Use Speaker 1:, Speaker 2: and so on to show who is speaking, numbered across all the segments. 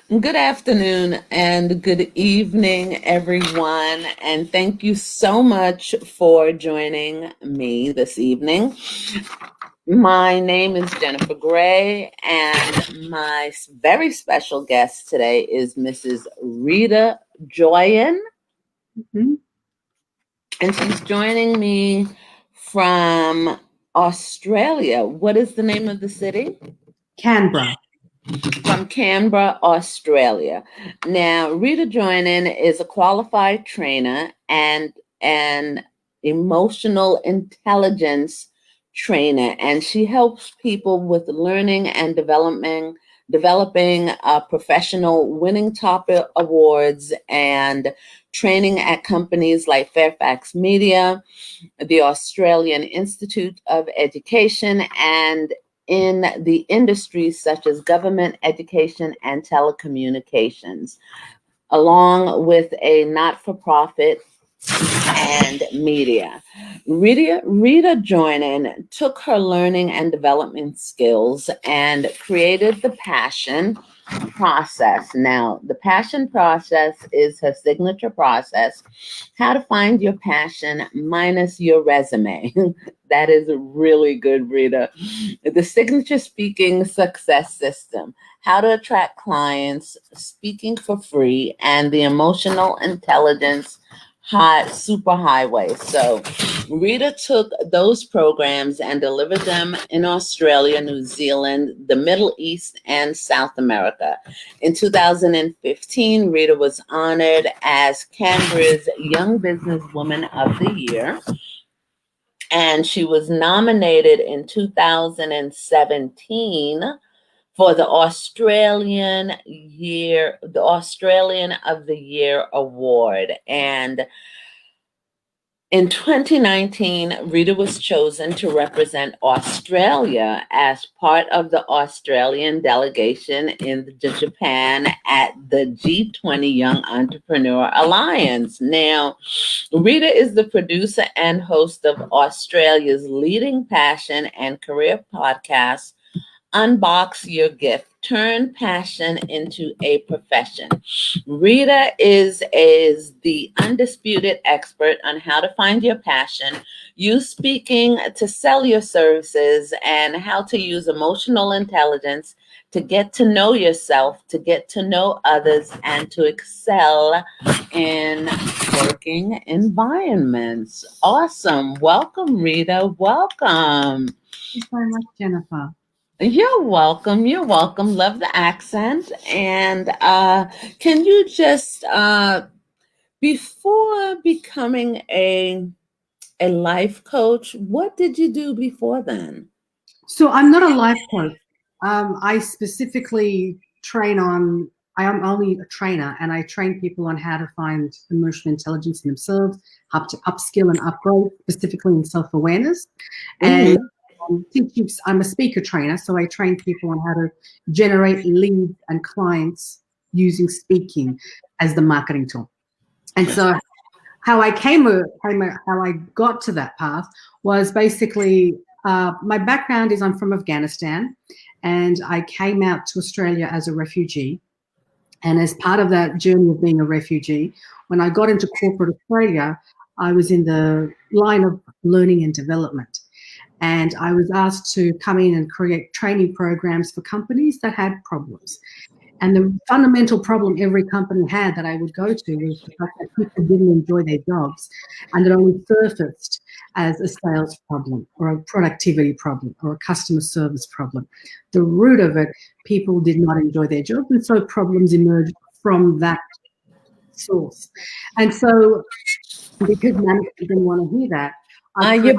Speaker 1: Good afternoon and good evening, everyone. And thank you so much for joining me this evening. My name is Jennifer Gray, and my very special guest today is Mrs. Rita Joyan.
Speaker 2: Mhm.
Speaker 1: And she's joining me from Australia. What is the name of the city?
Speaker 2: Canberra.
Speaker 1: From Canberra, Australia. Now, Rita Joyan is a qualified trainer and an emotional intelligence trainer, and she helps people with learning and developing professional winning top awards and training at companies like Fairfax Media, the Australian Institute of Education, and in the industries such as government, education, and telecommunications, along with a not for profit and media. Rita Joyan took her learning and development skills and created the passion process. Now, the passion process is her signature process. How to find your passion minus your resume. That is really good, Rita. The signature speaking success system. How to attract clients, speaking for free, and the emotional intelligence super highway. So Rita took those programs and delivered them in Australia, New Zealand, the Middle East, and South America. In 2015, Rita was honored as Canberra's Young Businesswoman of the Year, and she was nominated in 2017 for the Australian of the Year award. And in 2019, Rita was chosen to represent Australia as part of the Australian delegation in Japan at the G20 Young Entrepreneur Alliance. Now, Rita is the producer and host of Australia's leading passion and career podcast, Unbox Your Gift, Turn Passion into a Profession. Rita is the undisputed expert on how to find your passion, use speaking to sell your services, and how to use emotional intelligence to get to know yourself, to get to know others, and to excel in working environments. Awesome. Welcome, Rita. Welcome.
Speaker 2: Thank you so much, Jennifer.
Speaker 1: You're welcome. You're welcome. Love the accent. And can you just, before becoming a life coach, what did you do before then?
Speaker 2: So I'm not a life coach. I specifically I am only a trainer and I train people on how to find emotional intelligence in themselves, how to upskill and upgrade, specifically in self-awareness. And
Speaker 1: Hmm.
Speaker 2: I'm a speaker trainer, so I train people on how to generate leads and clients using speaking as the marketing tool. And so how I got to that path was basically my background is I'm from Afghanistan, and I came out to Australia as a refugee. And as part of that journey of being a refugee, when I got into corporate Australia, I was in the line of learning and development. And I was asked to come in and create training programs for companies that had problems. And the fundamental problem every company had that I would go to was the fact that people didn't enjoy their jobs, and it only surfaced as a sales problem or a productivity problem or a customer service problem. The root of it, people did not enjoy their jobs, and so problems emerged from that source. And so, because management didn't want to hear that, I created.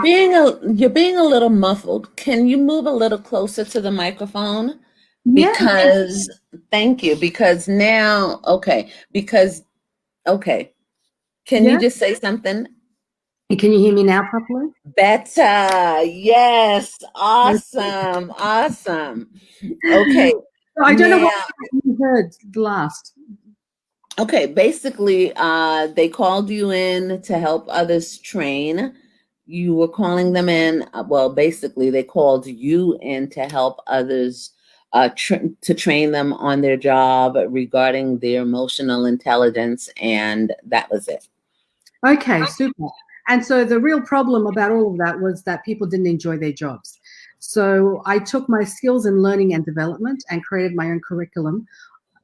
Speaker 1: You're being a little muffled. Can you move a little closer to the microphone?
Speaker 2: Yeah.
Speaker 1: Because thank you. Because now, okay. Because okay. Can you
Speaker 2: Yeah.
Speaker 1: just say something?
Speaker 2: Can you hear me now properly?
Speaker 1: Better. Yes.
Speaker 2: Okay.
Speaker 1: Awesome. Awesome. Okay.
Speaker 2: So I don't know what
Speaker 1: Now,
Speaker 2: you heard last.
Speaker 1: okay, basically, they called you in to help others train. You were calling them in. Well, basically, they called you in to help others to train them on their job regarding their emotional intelligence, and that was it.
Speaker 2: Okay, super. And so the real problem about all of that was that people didn't enjoy their jobs. So I took my skills in learning and development and created my own curriculum,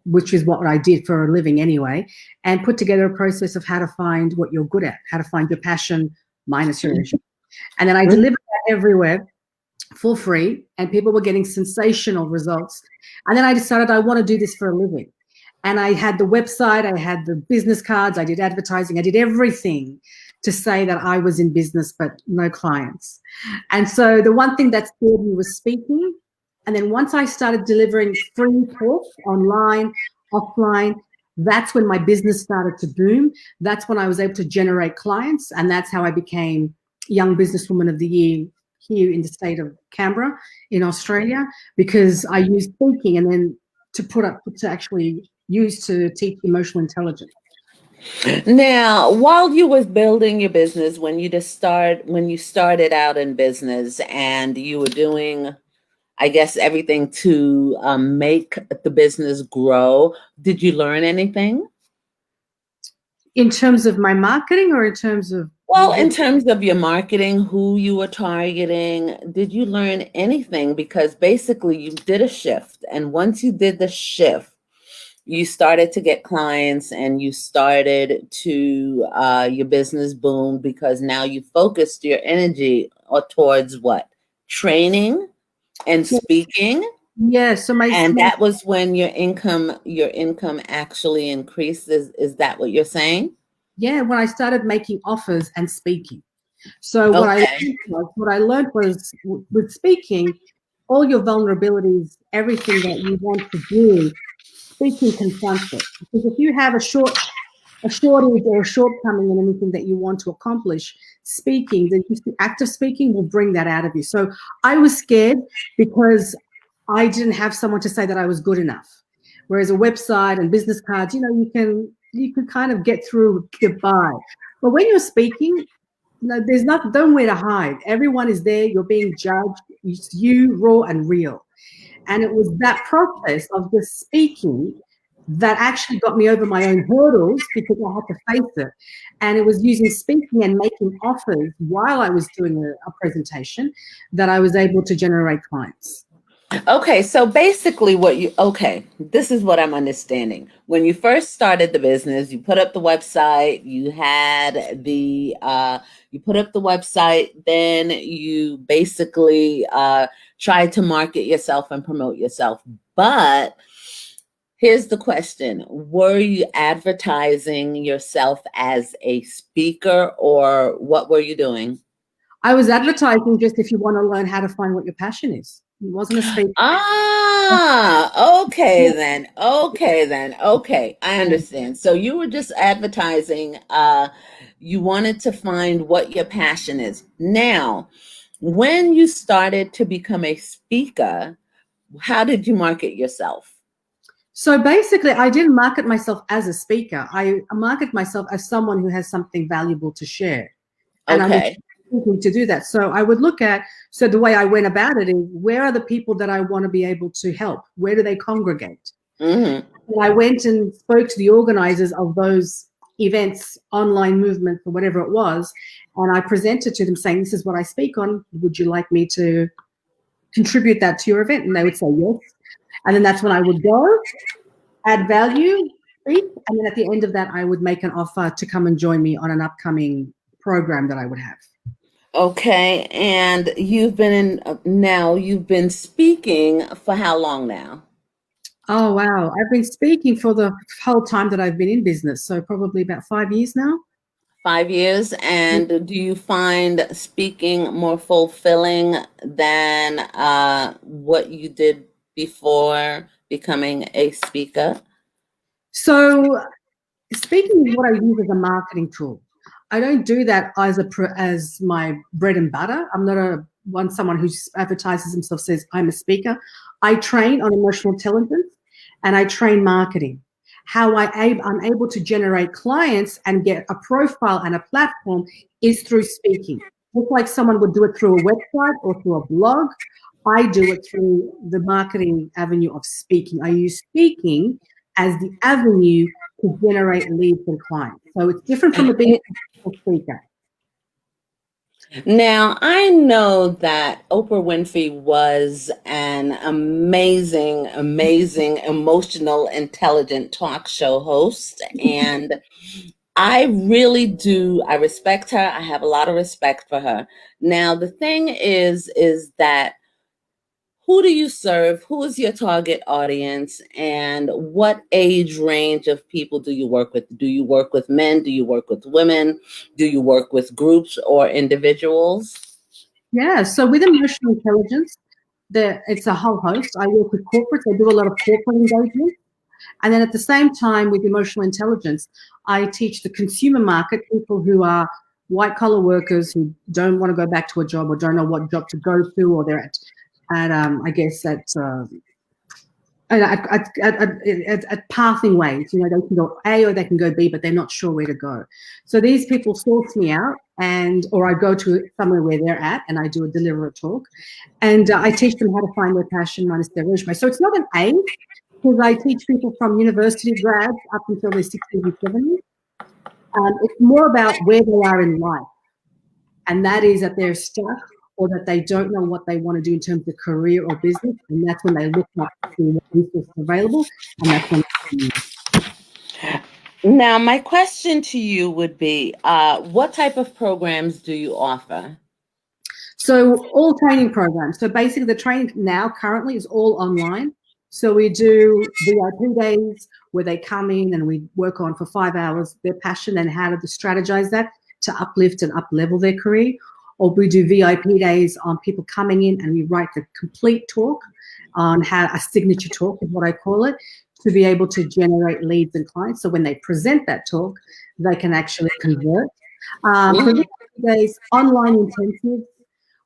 Speaker 2: which is what I did for a living anyway, and put together a process of how to find what you're good at, how to find your passion minus your energy. And then I delivered that everywhere for free, and people were getting sensational results. And then I decided I want to do this for a living. And I had the website, I had the business cards, I did advertising, I did everything to say that I was in business, but no clients. And so the one thing that scared me was speaking. And then once I started delivering free talks online, offline, that's when my business started to boom. That's when I was able to generate clients. And that's how I became Young Businesswoman of the Year here in the state of Canberra in Australia, because I used speaking and then to actually use to teach emotional intelligence.
Speaker 1: Now, while you was building your business, when you started out in business and you were doing, I guess, everything to make the business grow, did you learn anything?
Speaker 2: In terms of my marketing or in terms of?
Speaker 1: Well, in terms of your marketing, who you were targeting, did you learn anything? Because basically you did a shift. And once you did the shift, you started to get clients and you started to, your business boom because now you focused your energy towards what? Training and speaking.
Speaker 2: Yeah. So
Speaker 1: And that was when your income actually increased. Is that what you're saying?
Speaker 2: Yeah, when I started making offers and speaking. So
Speaker 1: Okay.
Speaker 2: what I learned was with speaking, all your vulnerabilities, everything that you want to do, speaking confronts it. Because if you have a shortage or a shortcoming in anything that you want to accomplish, speaking, just the act of speaking will bring that out of you. So I was scared because I didn't have someone to say that I was good enough. Whereas a website and business cards, you can kind of get through, get by. But when you're speaking, there's nowhere to hide. Everyone is there. You're being judged. It's you, raw and real. And it was that process of just speaking that actually got me over my own hurdles because I had to face it. And it was using speaking and making offers while I was doing a presentation that I was able to generate clients.
Speaker 1: Okay, so basically this is what I'm understanding. When you first started the business, you put up the website, you put up the website, then you basically tried to market yourself and promote yourself. But here's the question. Were you advertising yourself as a speaker or what were you doing?
Speaker 2: I was advertising just if you want to learn how to find what your passion is. It wasn't a speaker.
Speaker 1: Okay then. Okay, I understand. So you were just advertising, you wanted to find what your passion is. Now, when you started to become a speaker, how did you market yourself?
Speaker 2: So basically, I didn't market myself as a speaker. I market myself as someone who has something valuable to share. And I was
Speaker 1: Okay.
Speaker 2: thinking to do that. So I would look at, so the way I went about it is, where are the people that I want to be able to help? Where do they congregate?
Speaker 1: Mm-hmm.
Speaker 2: And I went and spoke to the organizers of those events, online movements, or whatever it was. And I presented to them saying, this is what I speak on. Would you like me to contribute that to your event? And they would say yes. And then that's when I would go, add value, speak, and then at the end of that, I would make an offer to come and join me on an upcoming program that I would have.
Speaker 1: Okay, and you've been speaking for how long now?
Speaker 2: Oh, wow. I've been speaking for the whole time that I've been in business, so probably about 5 years now.
Speaker 1: 5 years. And do you find speaking more fulfilling than what you did before becoming a speaker?
Speaker 2: So speaking is what I use as a marketing tool. I don't do that as my bread and butter. I'm not someone who advertises himself, says I'm a speaker. I train on emotional intelligence and I train marketing. How I'm able to generate clients and get a profile and a platform is through speaking. Just like someone would do it through a website or through a blog, I do it through the marketing avenue of speaking. I use speaking as the avenue to generate leads and clients. So it's different from being a speaker.
Speaker 1: Now, I know that Oprah Winfrey was an amazing, amazing, emotional, intelligent talk show host. And I really do. I respect her. I have a lot of respect for her. Now, the thing is that who do you serve? Who is your target audience? And what age range of people do you work with? Do you work with men? Do you work with women? Do you work with groups or individuals?
Speaker 2: Yeah, so with emotional intelligence, it's a whole host. I work with corporates. I do a lot of corporate engagement. And then at the same time, with emotional intelligence, I teach the consumer market, people who are white collar workers who don't want to go back to a job or don't know what job to go to, or they're I guess at pathing ways. You know, they can go A or they can go B, but they're not sure where to go. So these people source me out, or I go to somewhere where they're at, and I deliver a talk, and I teach them how to find their passion minus their resume. So it's not an age, because I teach people from university grads up until their 60s and 70s. It's more about where they are in life, and that is that they're stuck or that they don't know what they want to do in terms of career or business, and that's when they look up to see what resources are available, and that's when.
Speaker 1: Now, my question to you would be, what type of programs do you offer?
Speaker 2: So all training programs. So basically the training now currently is all online. So we do VIP days where they come in and we work on for 5 hours their passion and how to strategize that to uplift and up-level their career. Or we do VIP days on people coming in and we write the complete talk on how a signature talk is what I call it, to be able to generate leads and clients. So when they present that talk, they can actually convert. For VIP days, online intensives,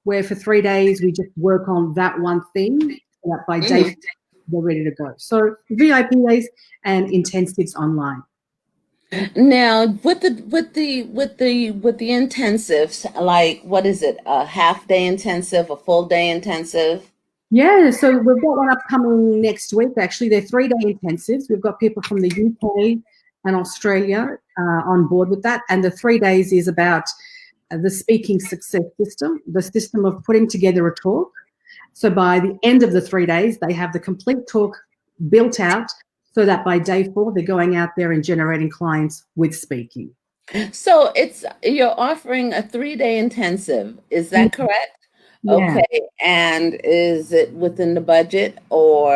Speaker 2: where for 3 days we just work on that one thing, so that by day 4 they're ready to go. So VIP days and intensives online.
Speaker 1: Now, with the intensives, like what is it? A half day intensive, a full day intensive?
Speaker 2: Yeah, so we've got one upcoming next week. Actually, they're 3-day intensives. We've got people from the UK and Australia on board with that, and the 3 days is about the speaking success system, the system of putting together a talk. So by the end of the 3 days, they have the complete talk built out so that by day 4, they're going out there and generating clients with speaking.
Speaker 1: So you're offering a 3-day intensive. Is that correct?
Speaker 2: Yeah.
Speaker 1: Okay. And is it within the budget, or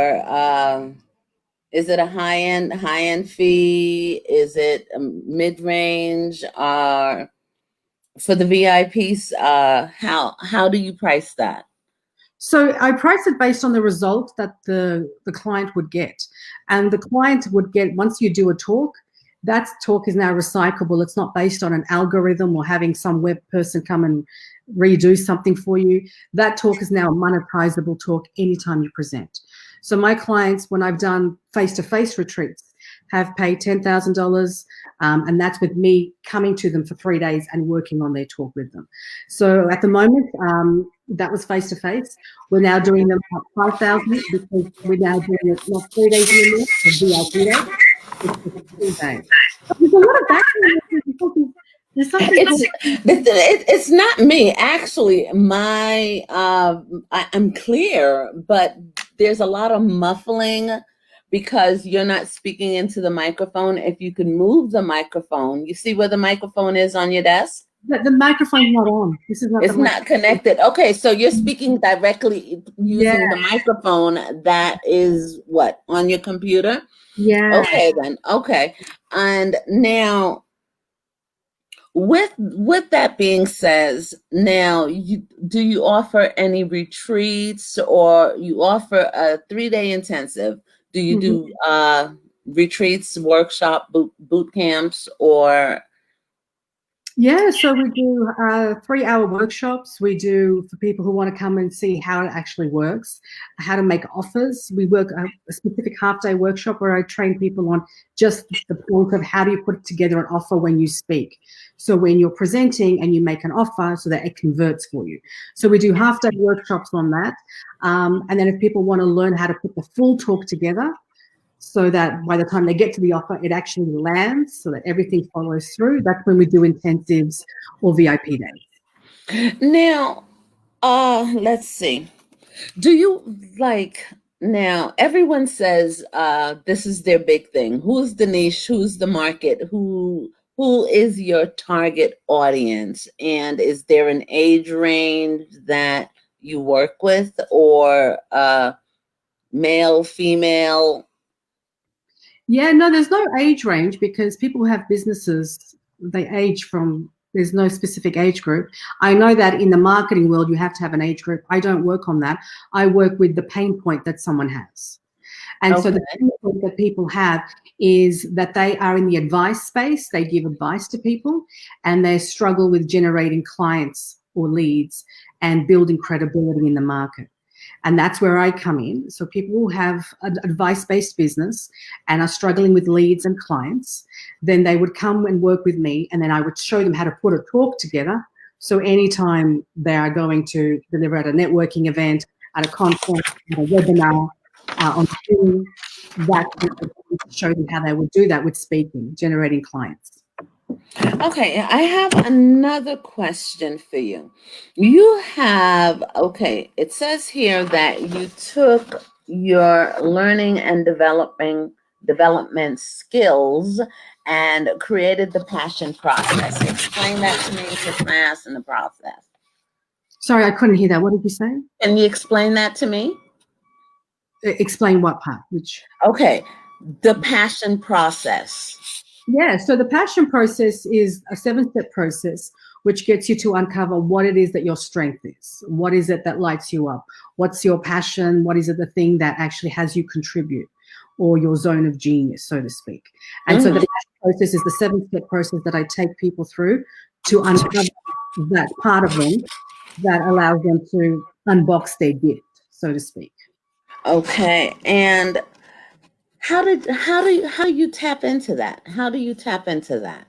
Speaker 1: is it a high-end fee? Is it mid-range? For the VIPs, how do you price that?
Speaker 2: So I price it based on the result that the client would get. And the client would get, once you do a talk, that talk is now recyclable. It's not based on an algorithm or having some web person come and redo something for you. That talk is now a monetizable talk anytime you present. So my clients, when I've done face-to-face retreats, have paid $10,000, and that's with me coming to them for 3 days and working on their talk with them. So at the moment, that was face-to-face. We're now doing them at 5,000 because we're now doing it not 3 days anymore, a VIP day. It's 2 days. There's a lot of background. There's something.
Speaker 1: It's not me, actually. I'm clear, but there's a lot of muffling because you're not speaking into the microphone. If you can move the microphone, you see where the microphone is on your desk?
Speaker 2: The microphone's not on. This is not.
Speaker 1: It's not connected. Okay, so you're speaking directly using the microphone that is what, on your computer?
Speaker 2: Yeah.
Speaker 1: Okay, then. Okay. And now, with that being said, now do you offer any retreats, or you offer a 3-day intensive? Do you do retreats, workshop, boot camps, or?
Speaker 2: Yeah, so we do 3-hour workshops. We do for people who want to come and see how it actually works, how to make offers. We work a specific half-day workshop where I train people on just the point of how do you put together an offer when you speak. So when you're presenting and you make an offer so that it converts for you. So we do half-day workshops on that. And then if people want to learn how to put the full talk together, so that by the time they get to the offer, it actually lands so that everything follows through. That's when we do intensives or VIP days.
Speaker 1: Now, let's see. Do you like now everyone says this is their big thing. Who's the niche? Who's the market? Who is your target audience? And is there an age range that you work with, or male, female?
Speaker 2: Yeah, no, there's no age range because people who have businesses, they age from, there's no specific age group. I know that in the marketing world, you have to have an age group. I don't work on that. I work with the pain point that someone has. And so the
Speaker 1: Okay.
Speaker 2: pain point that people have is that they are in the advice space. They give advice to people and they struggle with generating clients or leads and building credibility in the market. And that's where I come in. So people who have an advice-based business and are struggling with leads and clients, then they would come and work with me, and then I would show them how to put a talk together. So anytime they are going to deliver at a networking event, at a conference, at a webinar, on Zoom, that show them how they would do that with speaking, generating clients.
Speaker 1: Okay, I have another question for you. You have, okay, it says here that you took your learning and development skills and created the passion process. Explain that to me because I asked in the process.
Speaker 2: Sorry, I couldn't hear that. What did you say?
Speaker 1: Can you explain that to me?
Speaker 2: Explain what part? Which?
Speaker 1: Okay, the passion process.
Speaker 2: Yeah, so the passion process is a 7-step process which gets you to uncover what it is that your strength is. What is it that lights you up? What's your passion? What is it the thing that actually has you contribute, or your zone of genius, so to speak? And so the passion process is the 7-step process that I take people through to uncover that part of them that allows them to unbox their gift, so to speak.
Speaker 1: Okay, and how do you tap into that? How do you tap into that?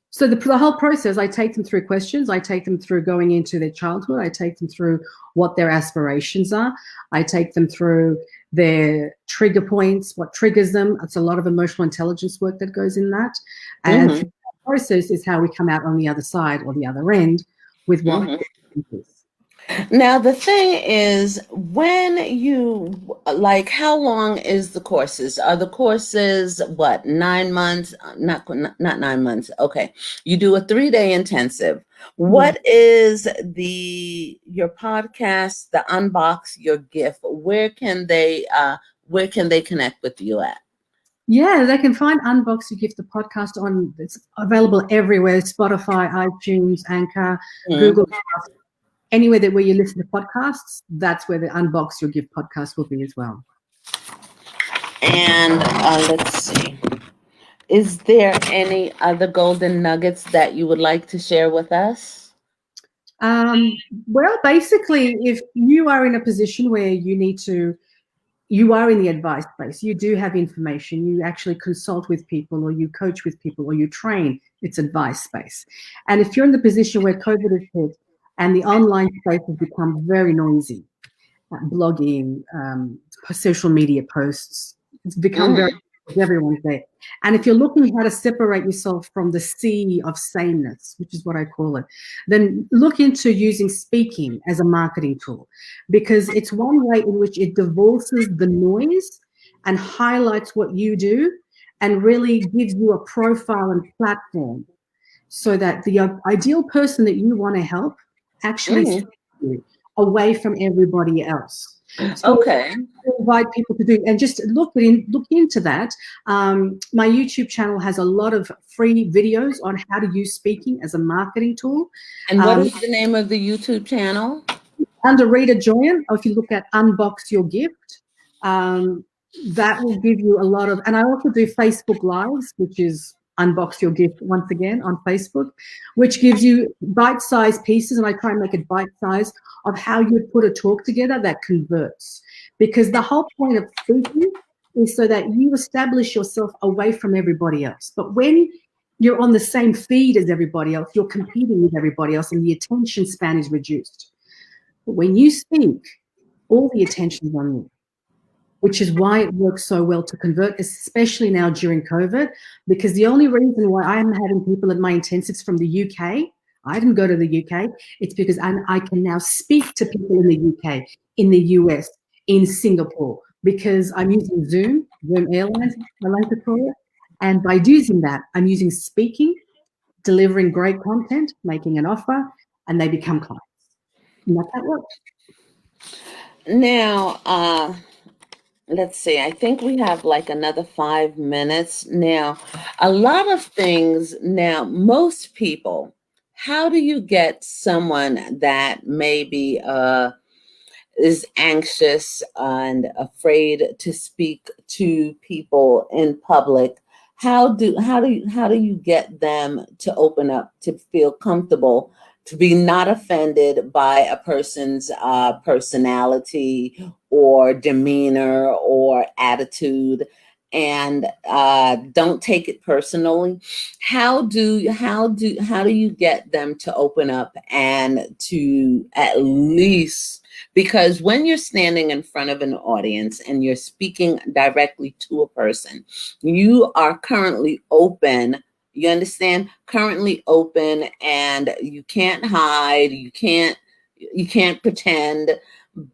Speaker 2: So the whole process, I take them through questions. I take them through going into their childhood. I take them through what their aspirations are. I take them through their trigger points, what triggers them. It's a lot of emotional intelligence work that goes in that. And
Speaker 1: Mm-hmm.
Speaker 2: through that process is how we come out on the other side or the other end with what
Speaker 1: Mm-hmm. Now, the thing is, when you like, how long is the courses? Are the courses what, 9 months? Not 9 months. Okay, you do a 3-day intensive.
Speaker 2: Yeah.
Speaker 1: What is your podcast, the Unbox Your Gift? Where can they connect with you at?
Speaker 2: Yeah, they can find Unbox Your Gift, the podcast on, it's available everywhere, Spotify, iTunes, Anchor, Google, anywhere that where you listen to podcasts, that's where the Unbox Your Gift podcast will be as well.
Speaker 1: And let's see. Is there any other golden nuggets that you would like to share with us?
Speaker 2: Well, basically, if you are in a position where you are in the advice space, you do have information, you actually consult with people or you coach with people or you train, it's advice space. And if you're in the position where COVID has hit and the online space has become very noisy, blogging, social media posts, it's become very, everyone's there. And if you're looking how to separate yourself from the sea of sameness, which is what I call it, then look into using speaking as a marketing tool, because it's one way in which it divorces the noise and highlights what you do and really gives you a profile and platform so that the ideal person that you want to help actually sees you away from everybody else. So
Speaker 1: Okay.
Speaker 2: invite people to do, and just look into that. My YouTube channel has a lot of free videos on how to use speaking as a marketing tool.
Speaker 1: And what is the name of the YouTube channel?
Speaker 2: Under Rita Joyan, or if you look at Unbox Your Gift, that will give you a lot of, and I also do Facebook Lives, which is Unbox Your Gift once again on Facebook, which gives you bite-sized pieces, and I try and make it bite-sized, of how you put a talk together that converts. Because the whole point of speaking is so that you establish yourself away from everybody else. But when you're on the same feed as everybody else, you're competing with everybody else, and the attention span is reduced. But when you speak, all the attention is on you, which is why it works so well to convert, especially now during COVID, because the only reason why I'm having people at my intensives from the UK, I didn't go to the UK, it's because I can now speak to people in the UK, in the US, in Singapore, because I'm using Zoom Airlines, I like to call it. And by using that, I'm using speaking, delivering great content, making an offer, and they become clients. And that's how it works.
Speaker 1: Now, let's see, I think we have like another 5 minutes. Now, a lot of things, now, most people, how do you get someone that maybe is anxious and afraid to speak to people in public? How do you get them to open up, to feel comfortable, to be not offended by a person's personality or demeanor or attitude, and don't take it personally? How do you get them to open up and to at least, because when you're standing in front of an audience and you're speaking directly to a person, you are currently open. You understand? Currently open, and you can't hide, you can't pretend,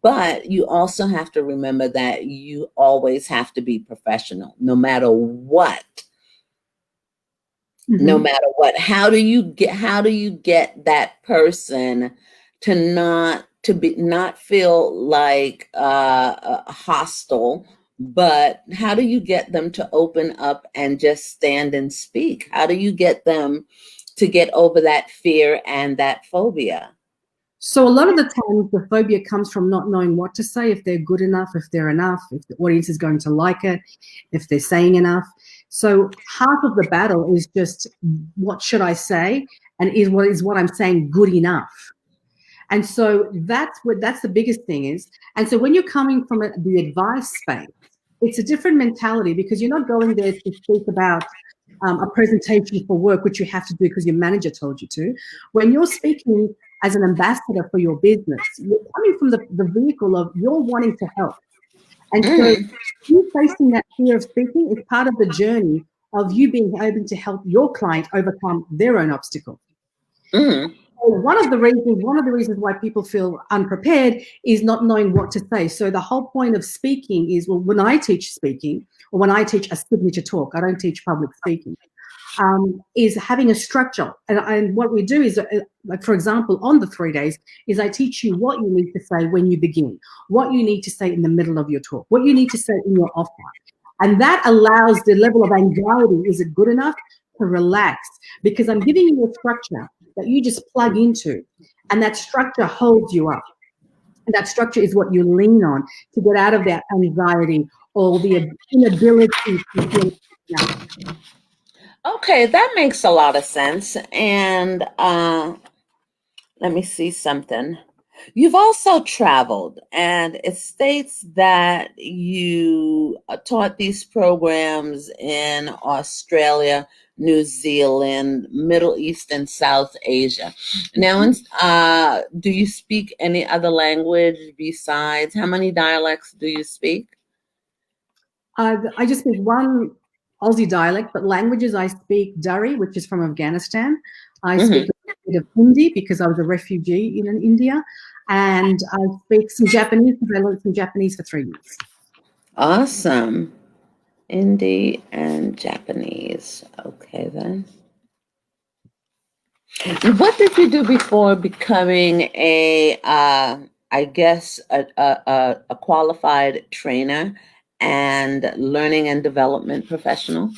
Speaker 1: but you also have to remember that you always have to be professional no matter what. No matter what. How do you get that person to not feel like hostile, but how do you get them to open up and just stand and speak? How do you get them to get over that fear and that phobia?
Speaker 2: So a lot of the times the phobia comes from not knowing what to say, if they're good enough, if they're enough, if the audience is going to like it, if they're saying enough. So half of the battle is just, what should I say? And is what I'm saying good enough? And so that's the biggest thing is. And so when you're coming from the advice space, it's a different mentality, because you're not going there to speak about a presentation for work, which you have to do because your manager told you to. When you're speaking as an ambassador for your business, you're coming from the vehicle of you're wanting to help. And so
Speaker 1: Mm,
Speaker 2: you facing that fear of speaking is part of the journey of you being able to help your client overcome their own obstacle.
Speaker 1: mm,
Speaker 2: One of the reasons why people feel unprepared is not knowing what to say. So the whole point of speaking is, well, when I teach speaking, or when I teach a signature talk, I don't teach public speaking, is having a structure. And what we do is, like, for example, on the 3 days, is I teach you what you need to say when you begin, what you need to say in the middle of your talk, what you need to say in your offer. And that allows the level of anxiety, is it good enough, to relax, because I'm giving you a structure that you just plug into, and that structure holds you up. And that structure is what you lean on to get out of that anxiety or the inability to feel enough.
Speaker 1: okay, that makes a lot of sense. And let me see something. You've also traveled, and it states that you taught these programs in Australia, New Zealand, Middle East, and South Asia. Now, do you speak any other language besides? How many dialects do you speak?
Speaker 2: I just speak one Aussie dialect, but languages I speak Dari, which is from Afghanistan. I speak
Speaker 1: Hmm.
Speaker 2: a bit of Hindi because I was a refugee in India, and I speak some Japanese because I learned some Japanese for 3 years.
Speaker 1: Awesome. Hindi and Japanese. Okay, then. What did you do before becoming I guess, a qualified trainer and learning and development professional?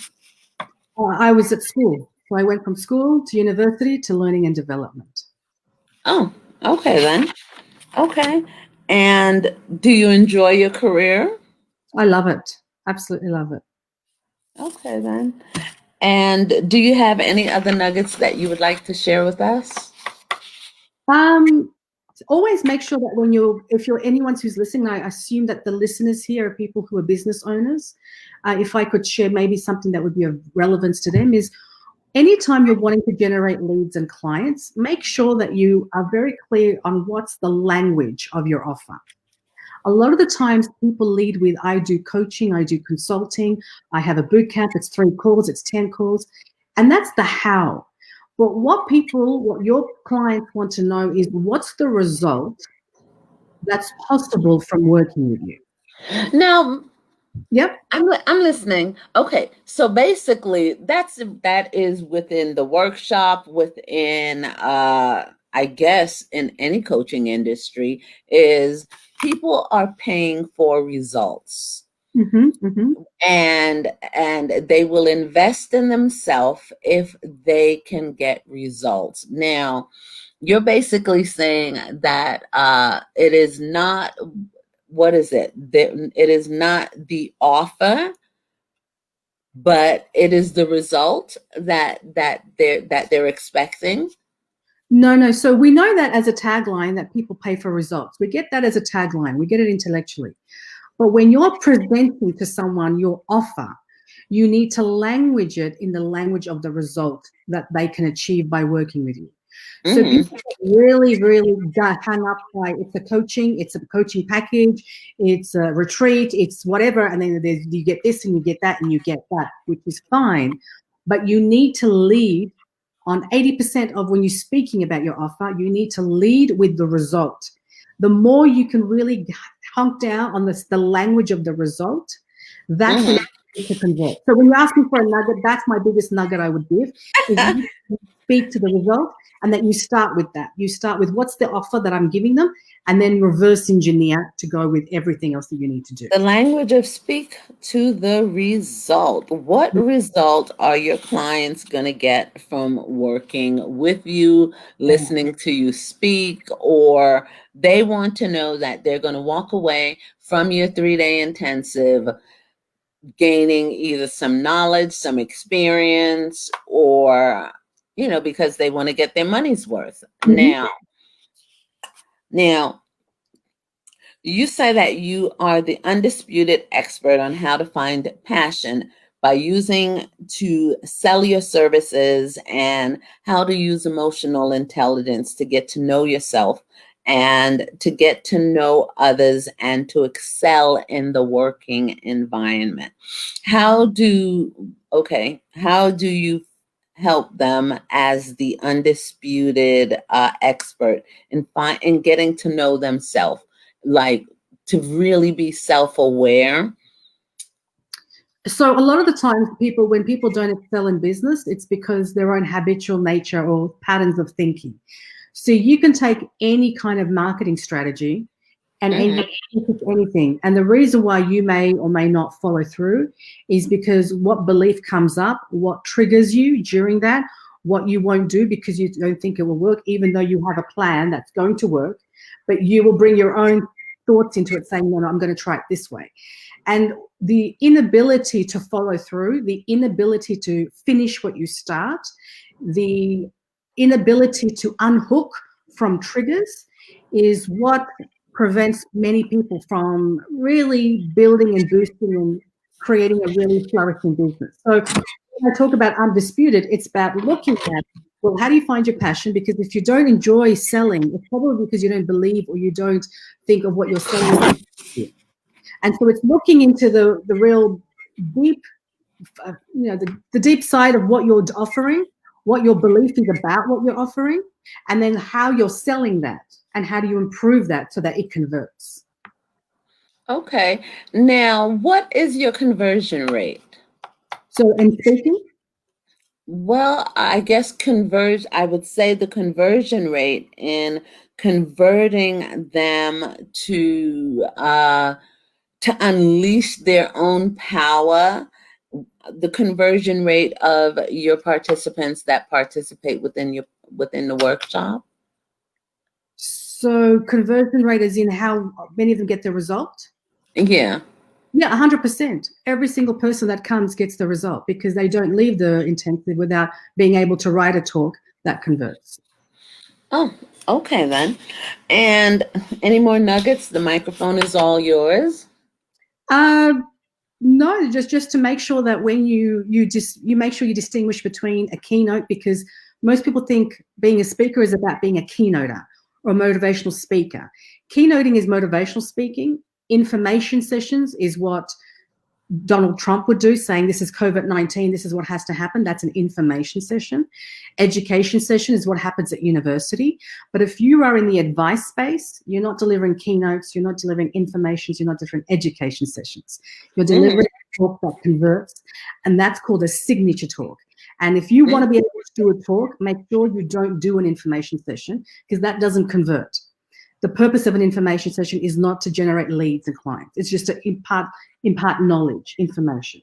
Speaker 2: I was at school, so I went from school to university to learning and development.
Speaker 1: Oh, okay then. Okay. And do you enjoy your career?
Speaker 2: I love it, absolutely love it.
Speaker 1: Okay then. And do you have any other nuggets that you would like to share with us?
Speaker 2: Um, Always make sure that if you're anyone who's listening, I assume that the listeners here are people who are business owners. If I could share maybe something that would be of relevance to them is anytime you're wanting to generate leads and clients, make sure that you are very clear on what's the language of your offer. A lot of the times people lead with, I do coaching, I do consulting, I have a boot camp, it's 3 calls, it's 10 calls. And that's the how. But what your clients want to know is what's the result that's possible from working with you.
Speaker 1: Now,
Speaker 2: Yep.
Speaker 1: I'm listening. Okay, so basically that is within the workshop, within I guess in any coaching industry, is people are paying for results.
Speaker 2: Mm-hmm, mm-hmm.
Speaker 1: And they will invest in themselves if they can get results. Now, you're basically saying that it is not, what is it? It is not the offer, but it is the result that they're expecting.
Speaker 2: No. So we know that as a tagline that people pay for results. We get that as a tagline. We get it intellectually. But when you're presenting to someone your offer, you need to language it in the language of the result that they can achieve by working with you. So
Speaker 1: Mm-hmm.
Speaker 2: people really, really got hung up by it's a coaching package, it's a retreat, it's whatever, and then you get this and you get that and you get that, which is fine. But you need to lead on 80% of when you're speaking about your offer, you need to lead with the result. The more you can really hunk down on the language of the result, that's when to convert. So when you ask me for a nugget, that's my biggest nugget I would give is you speak to the result and that you start with that. You start with what's the offer that I'm giving them and then reverse engineer to go with everything else that you need to do.
Speaker 1: The language of speak to the result. What result are your clients going to get from working with you, listening to you speak, or they want to know that they're going to walk away from your 3-day intensive gaining either some knowledge, some experience, or, because they want to get their money's worth.
Speaker 2: Mm-hmm.
Speaker 1: Now, you say that you are the undisputed expert on how to find passion by using to sell your services and how to use emotional intelligence to get to know yourself and to get to know others and to excel in the working environment. How do you help them as the undisputed expert in getting to know themselves, like to really be self-aware?
Speaker 2: So a lot of the times when people don't excel in business, it's because their own habitual nature or patterns of thinking. So you can take any kind of marketing strategy and anything. And the reason why you may or may not follow through is because what belief comes up, what triggers you during that, what you won't do because you don't think it will work, even though you have a plan that's going to work, but you will bring your own thoughts into it saying, no, I'm going to try it this way. And the inability to follow through, the inability to finish what you start, the inability to unhook from triggers is what prevents many people from really building and boosting and creating a really flourishing business. So when I talk about undisputed, it's about looking at, well, how do you find your passion? Because if you don't enjoy selling, it's probably because you don't believe or you don't think of what you're selling. And so it's looking into the real deep, the deep side of what you're offering, what your belief is about what you're offering, and then how you're selling that and how do you improve that so that it converts.
Speaker 1: Okay. Now, what is your conversion rate?
Speaker 2: So in speaking?
Speaker 1: Well, I guess I would say the conversion rate in converting them to unleash their own power, the conversion rate of your participants that participate within the workshop.
Speaker 2: So conversion rate is in how many of them get the result?
Speaker 1: Yeah.
Speaker 2: Yeah, 100%. Every single person that comes gets the result because they don't leave the intensive without being able to write a talk that converts.
Speaker 1: Oh, okay then. And any more nuggets? The microphone is all yours.
Speaker 2: Uh, no, just to make sure that when you make sure you distinguish between a keynote, because most people think being a speaker is about being a keynoter or a motivational speaker. Keynoting is motivational speaking. Information sessions is what Donald Trump would do, saying this is COVID-19, this is what has to happen. That's an information session. Education session is what happens at university. But if you are in the advice space, you're not delivering keynotes, you're not delivering informations, you're not delivering education sessions. You're delivering a talk that converts, and that's called a signature talk. And if you want to be able to do a talk, make sure you don't do an information session because that doesn't convert. The purpose of an information session is not to generate leads and clients. It's just to impart knowledge, information.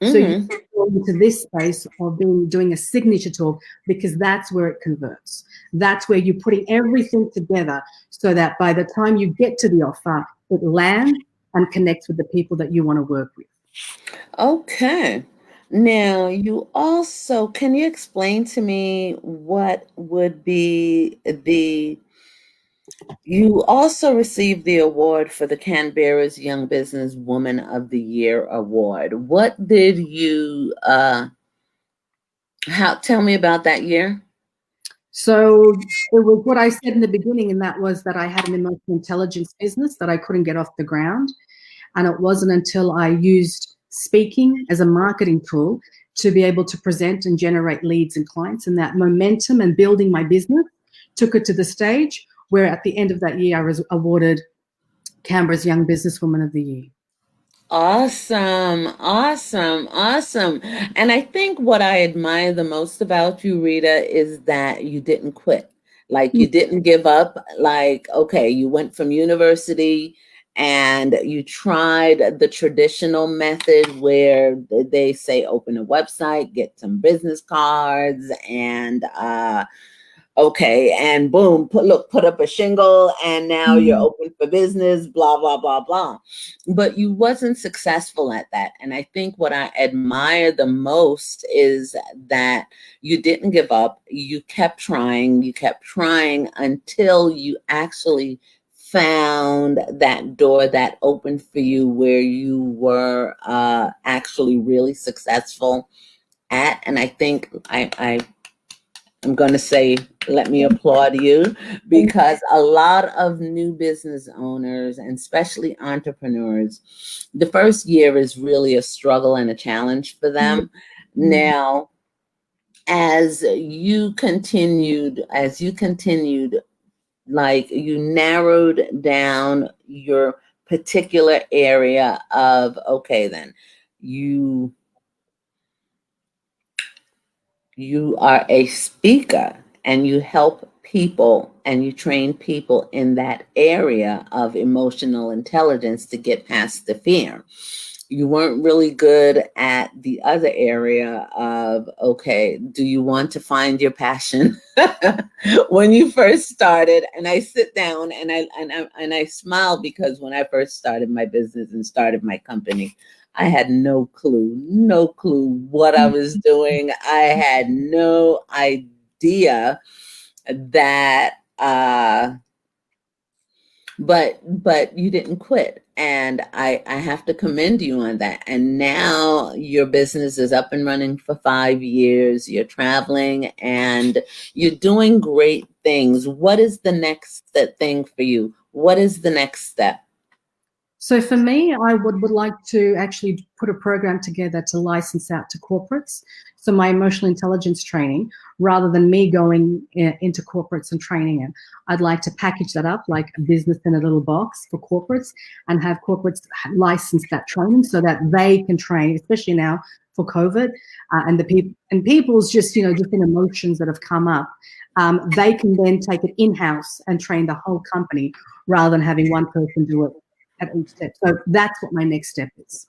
Speaker 2: So you go into this space of doing a signature talk because that's where it converts. That's where you're putting everything together so that by the time you get to the offer, it lands and connects with the people that you want to work with.
Speaker 1: Okay. Now, can you explain to me what would be you also received the award for the Canberra's Young Business Woman of the Year award. What did tell me about that year?
Speaker 2: So it was what I said in the beginning, and that was that I had an emotional intelligence business that I couldn't get off the ground. And it wasn't until I used speaking as a marketing tool to be able to present and generate leads and clients, and that momentum and building my business took it to the stage where at the end of that year I was awarded Canberra's Young Businesswoman of the Year.
Speaker 1: Awesome, awesome, awesome. And I think what I admire the most about you, Rita, is that you didn't quit. Like you didn't give up. Like, okay, you went from university and you tried the traditional method where they say open a website, get some business cards, and okay, and boom, put up a shingle, and now you're open for business, blah, blah, blah, blah. But you wasn't successful at that. And I think what I admire the most is that you didn't give up. You kept trying until you actually found that door that opened for you where you were actually really successful at. And I think I'm going to say, let me applaud you, because a lot of new business owners, and especially entrepreneurs, the first year is really a struggle and a challenge for them. Now, as you continued, like you narrowed down your particular area of, okay, then you you are a speaker and you help people and you train people in that area of emotional intelligence to get past the fear. You weren't really good at the other area of, okay, do you want to find your passion? When you first started, and I sit down and I smile, because when I first started my business and started my company, I had no clue what I was doing. I had no idea that but you didn't quit, and I have to commend you on that. And now your business is up and running for 5 years. You're traveling and you're doing great things. What is the next thing for you? What is the next step?
Speaker 2: So for me, I would like to actually put a program together to license out to corporates. So my emotional intelligence training, rather than me going into corporates and training it, I'd like to package that up like a business in a little box for corporates and have corporates license that training so that they can train, especially now for COVID and people's just different emotions that have come up. They can then take it in-house and train the whole company rather than having one person do it at each step. So that's what my next step is.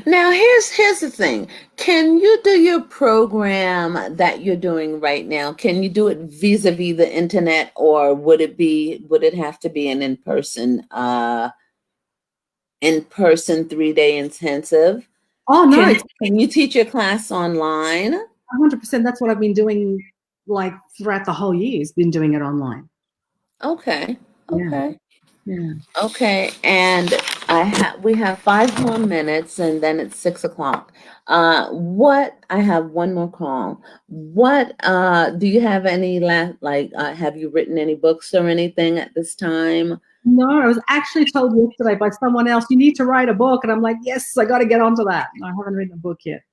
Speaker 1: Now, here's the thing. Can you do your program that you're doing right now? Can you do it vis-a-vis the internet, or would it have to be an in-person in-person 3-day intensive.
Speaker 2: Oh no,
Speaker 1: Can you teach your class online?
Speaker 2: 100%. That's what I've been doing, like throughout the whole year. Has been doing it online.
Speaker 1: Okay.
Speaker 2: Yeah,
Speaker 1: Okay.
Speaker 2: yeah.
Speaker 1: Okay. And we have 5 more minutes, and then it's 6 o'clock. I have one more call. What do you have any have you written any books or anything at this time?
Speaker 2: No, I was actually told yesterday by someone else, you need to write a book, and I'm like, yes, I got to get onto that. I haven't written a book yet.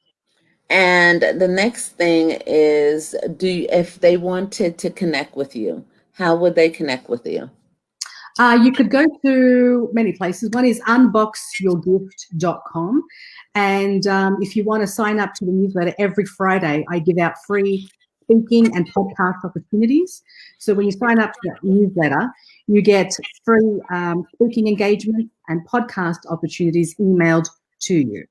Speaker 1: And the next thing is, if they wanted to connect with you, how would they connect with you?
Speaker 2: You could go to many places. One is unboxyourgift.com. And if you want to sign up to the newsletter every Friday, I give out free speaking and podcast opportunities. So when you sign up to that newsletter, you get free speaking engagements and podcast opportunities emailed to you.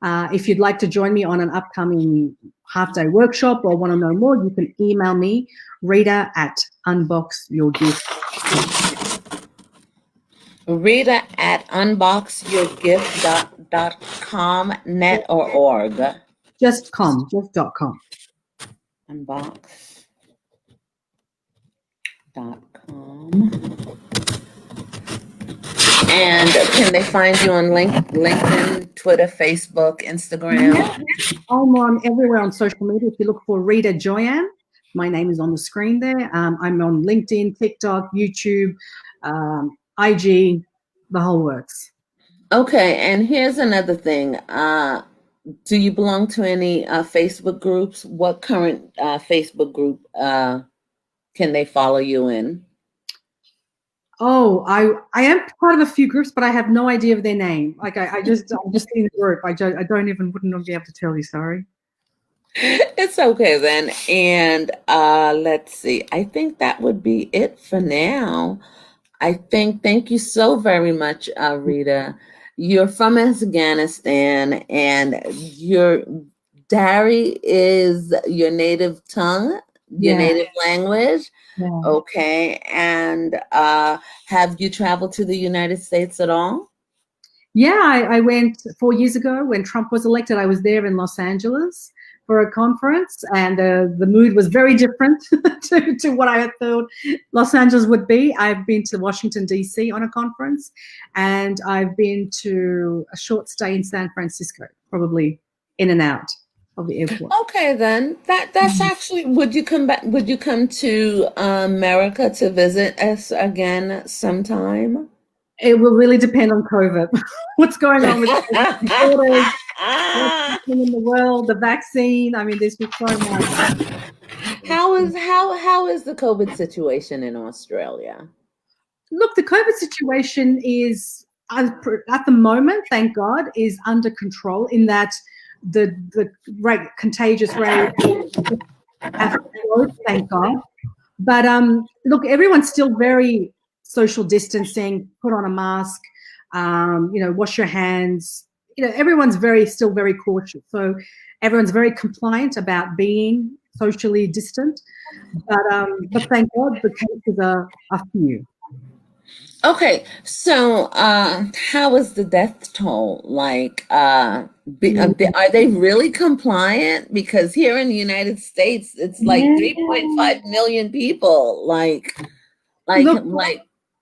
Speaker 2: If you'd like to join me on an upcoming half-day workshop or want to know more, you can email me, Rita at unboxyourgift.com.
Speaker 1: Rita at unboxyourgift.com, net or org.
Speaker 2: Just.com.
Speaker 1: Unbox.com. And can they find you on LinkedIn, Twitter, Facebook, Instagram?
Speaker 2: Yeah, I'm on everywhere on social media. If you look for Rita Joyan, my name is on the screen there. I'm on LinkedIn, TikTok, YouTube, IG, the whole works.
Speaker 1: Okay, and here's another thing. Do you belong to any Facebook groups? What current Facebook group can they follow you in?
Speaker 2: Oh, I am part of a few groups, but I have no idea of their name. Like I'm just in the group. Wouldn't be able to tell you. Sorry.
Speaker 1: It's okay then. And let's see. I think that would be it for now. Thank you so very much, Rita. You're from Afghanistan, and your Dari is your native tongue, your
Speaker 2: Yeah.
Speaker 1: native language.
Speaker 2: Yeah.
Speaker 1: Okay. And have you traveled to the United States at all?
Speaker 2: Yeah, I went 4 years ago when Trump was elected. I was there in Los Angeles for a conference, and the mood was very different to what I had thought Los Angeles would be. I've been to Washington, D.C. on a conference, and I've been to a short stay in San Francisco, probably in and out of the airport.
Speaker 1: Okay, then that's actually. Would you come back? Would you come to America to visit us again sometime?
Speaker 2: It will really depend on COVID. What's going on with the what's happening in the world, the vaccine. I mean, there's just so much.
Speaker 1: How is the COVID situation in Australia?
Speaker 2: Look, the COVID situation is at the moment, thank God, is under control in that the contagious rate has slowed, thank God. But look, everyone's still very social distancing, put on a mask, wash your hands. Everyone's still very cautious. So everyone's very compliant about being socially distant. But thank God the cases are few.
Speaker 1: Okay, so how is the death toll? Like, are they really compliant? Because here in the United States, it's like 3.5 million people.
Speaker 2: Look,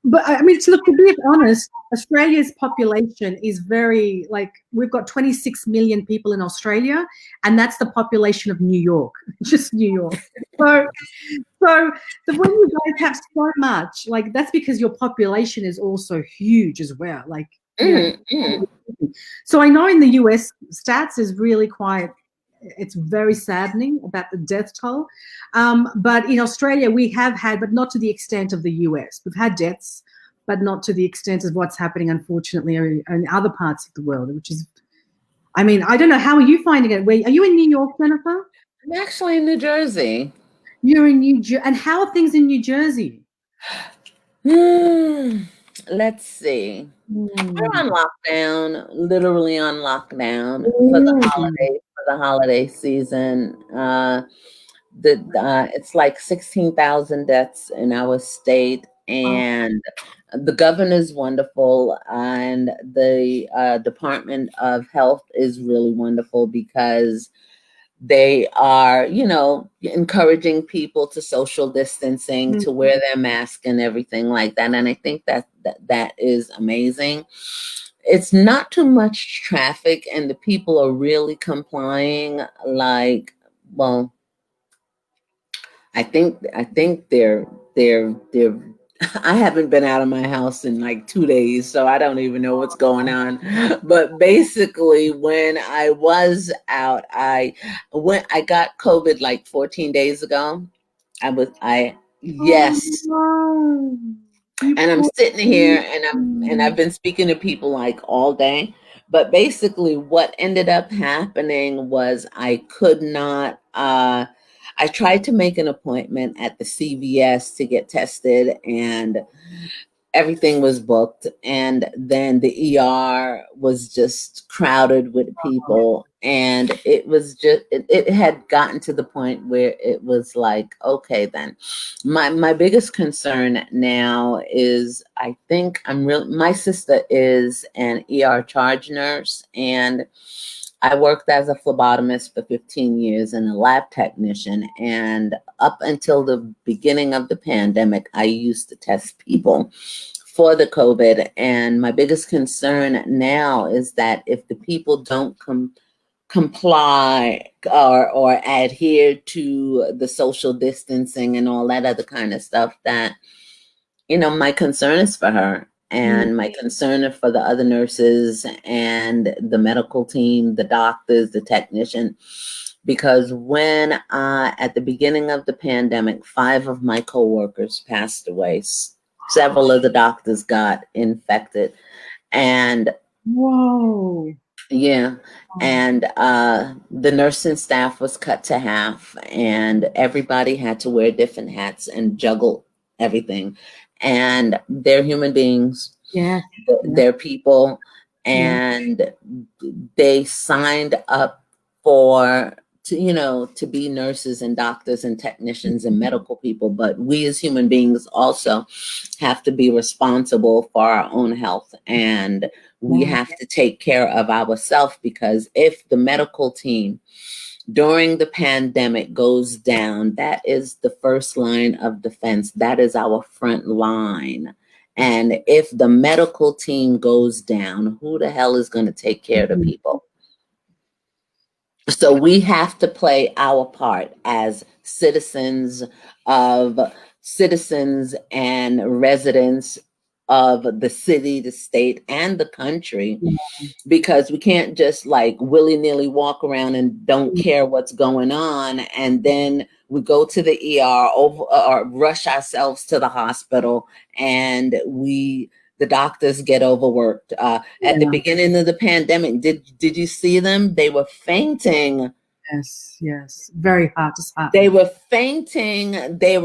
Speaker 2: but I mean, to be honest, Australia's population is very, we've got 26 million people in Australia, and that's the population of New York, just New York. So when you guys have so much, that's because your population is also huge as well. So I know in the US, stats is really it's very saddening about the death toll. But in Australia, we have had, but not to the extent of the US. We've had deaths, but not to the extent of what's happening, unfortunately, in other parts of the world, which is, I mean, I don't know. How are you finding it? Are you in New York, Jennifer?
Speaker 1: I'm actually in New Jersey.
Speaker 2: You're in New Jersey. And how are things in New Jersey?
Speaker 1: Let's see. We're on lockdown, literally on lockdown for the holiday season. It's like 16,000 deaths in our state, and The governor's wonderful, and the Department of Health is really wonderful because they are, encouraging people to social distancing, to wear their mask and everything like that. And I think that is amazing. It's not too much traffic, and the people are really complying. Like, well, I think they're I haven't been out of my house in like 2 days, so I don't even know what's going on. But basically, when I was out, I got COVID like 14 days ago. I
Speaker 2: Oh
Speaker 1: yes.
Speaker 2: no, you
Speaker 1: And I'm
Speaker 2: poor
Speaker 1: sitting here and I've
Speaker 2: thing.
Speaker 1: been speaking to people like all day. But basically what ended up happening was I could not I tried to make an appointment at the CVS to get tested, and everything was booked, and then the ER was just crowded with people, and it had gotten to the point where it was like, okay, then my biggest concern now is, I think my sister is an ER charge nurse, and I worked as a phlebotomist for 15 years and a lab technician. And up until the beginning of the pandemic, I used to test people for the COVID. And my biggest concern now is that if the people don't comply or adhere to the social distancing and all that other kind of stuff, that my concern is for her,
Speaker 2: Mm,
Speaker 1: and my concern is for the other nurses and the medical team, the doctors, the technician. Because when at the beginning of the pandemic, 5 of my coworkers passed away. Several of the doctors got infected, and
Speaker 2: whoa.
Speaker 1: yeah, and the nursing staff was cut to half, and everybody had to wear different hats and juggle everything. And they're human beings,
Speaker 2: Yeah, yeah,
Speaker 1: they're people,
Speaker 2: yeah.
Speaker 1: and they signed up to be nurses and doctors and technicians and medical people. But we as human beings also have to be responsible for our own health, and we
Speaker 2: Yeah.
Speaker 1: have to take care of ourselves, because if the medical team during the pandemic goes down, that is the first line of defense. That is our front line. And if the medical team goes down, who the hell is going to take care of the
Speaker 2: Mhm.
Speaker 1: people? So we have to play our part as of citizens and residents of the city, the state, and the country, because we can't just like willy-nilly walk around and don't care what's going on, and then we go to the ER or rush ourselves to the hospital, and the doctors get overworked. At the
Speaker 2: Yeah.
Speaker 1: beginning of the pandemic, did you see them? They were fainting.
Speaker 2: Yes, yes. Very hard,
Speaker 1: They
Speaker 2: disheartening.
Speaker 1: were fainting. They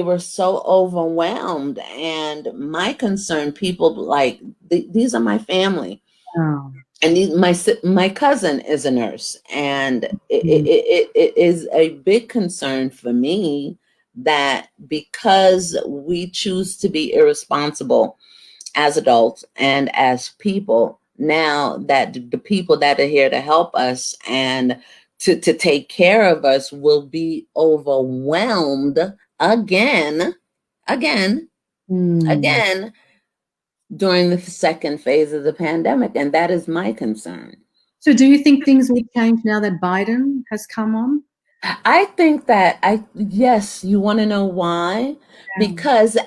Speaker 1: were so overwhelmed. And my concern, people like these are my family,
Speaker 2: Oh.
Speaker 1: and my cousin is a nurse, and
Speaker 2: Mm,
Speaker 1: it is a big concern for me that because we choose to be irresponsible as adults and as people, now that the people that are here to help us and to take care of us will be overwhelmed again, again,
Speaker 2: mm.
Speaker 1: again during the second phase of the pandemic, and that is my concern.
Speaker 2: So do you think things will change now that Biden has come on?
Speaker 1: I think that yes, you want to know why?
Speaker 2: Yeah.
Speaker 1: Because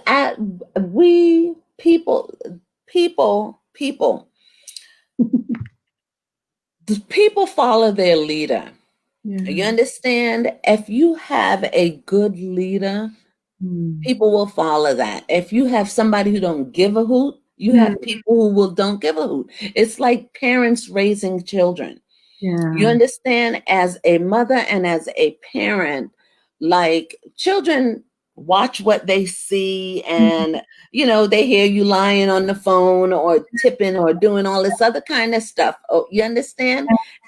Speaker 1: we people, the people follow their leader. You
Speaker 2: Yeah.
Speaker 1: understand? If you have a good leader,
Speaker 2: Mm.
Speaker 1: people will follow that. If you have somebody who don't give a hoot, you
Speaker 2: Mm.
Speaker 1: have people who will don't give a hoot. It's like parents raising children. You
Speaker 2: Yeah.
Speaker 1: understand? As a mother and as a parent, like, children watch what they see,
Speaker 2: Mm.
Speaker 1: and they hear you lying on the phone or tipping or doing all this other kind of stuff. Oh, you understand?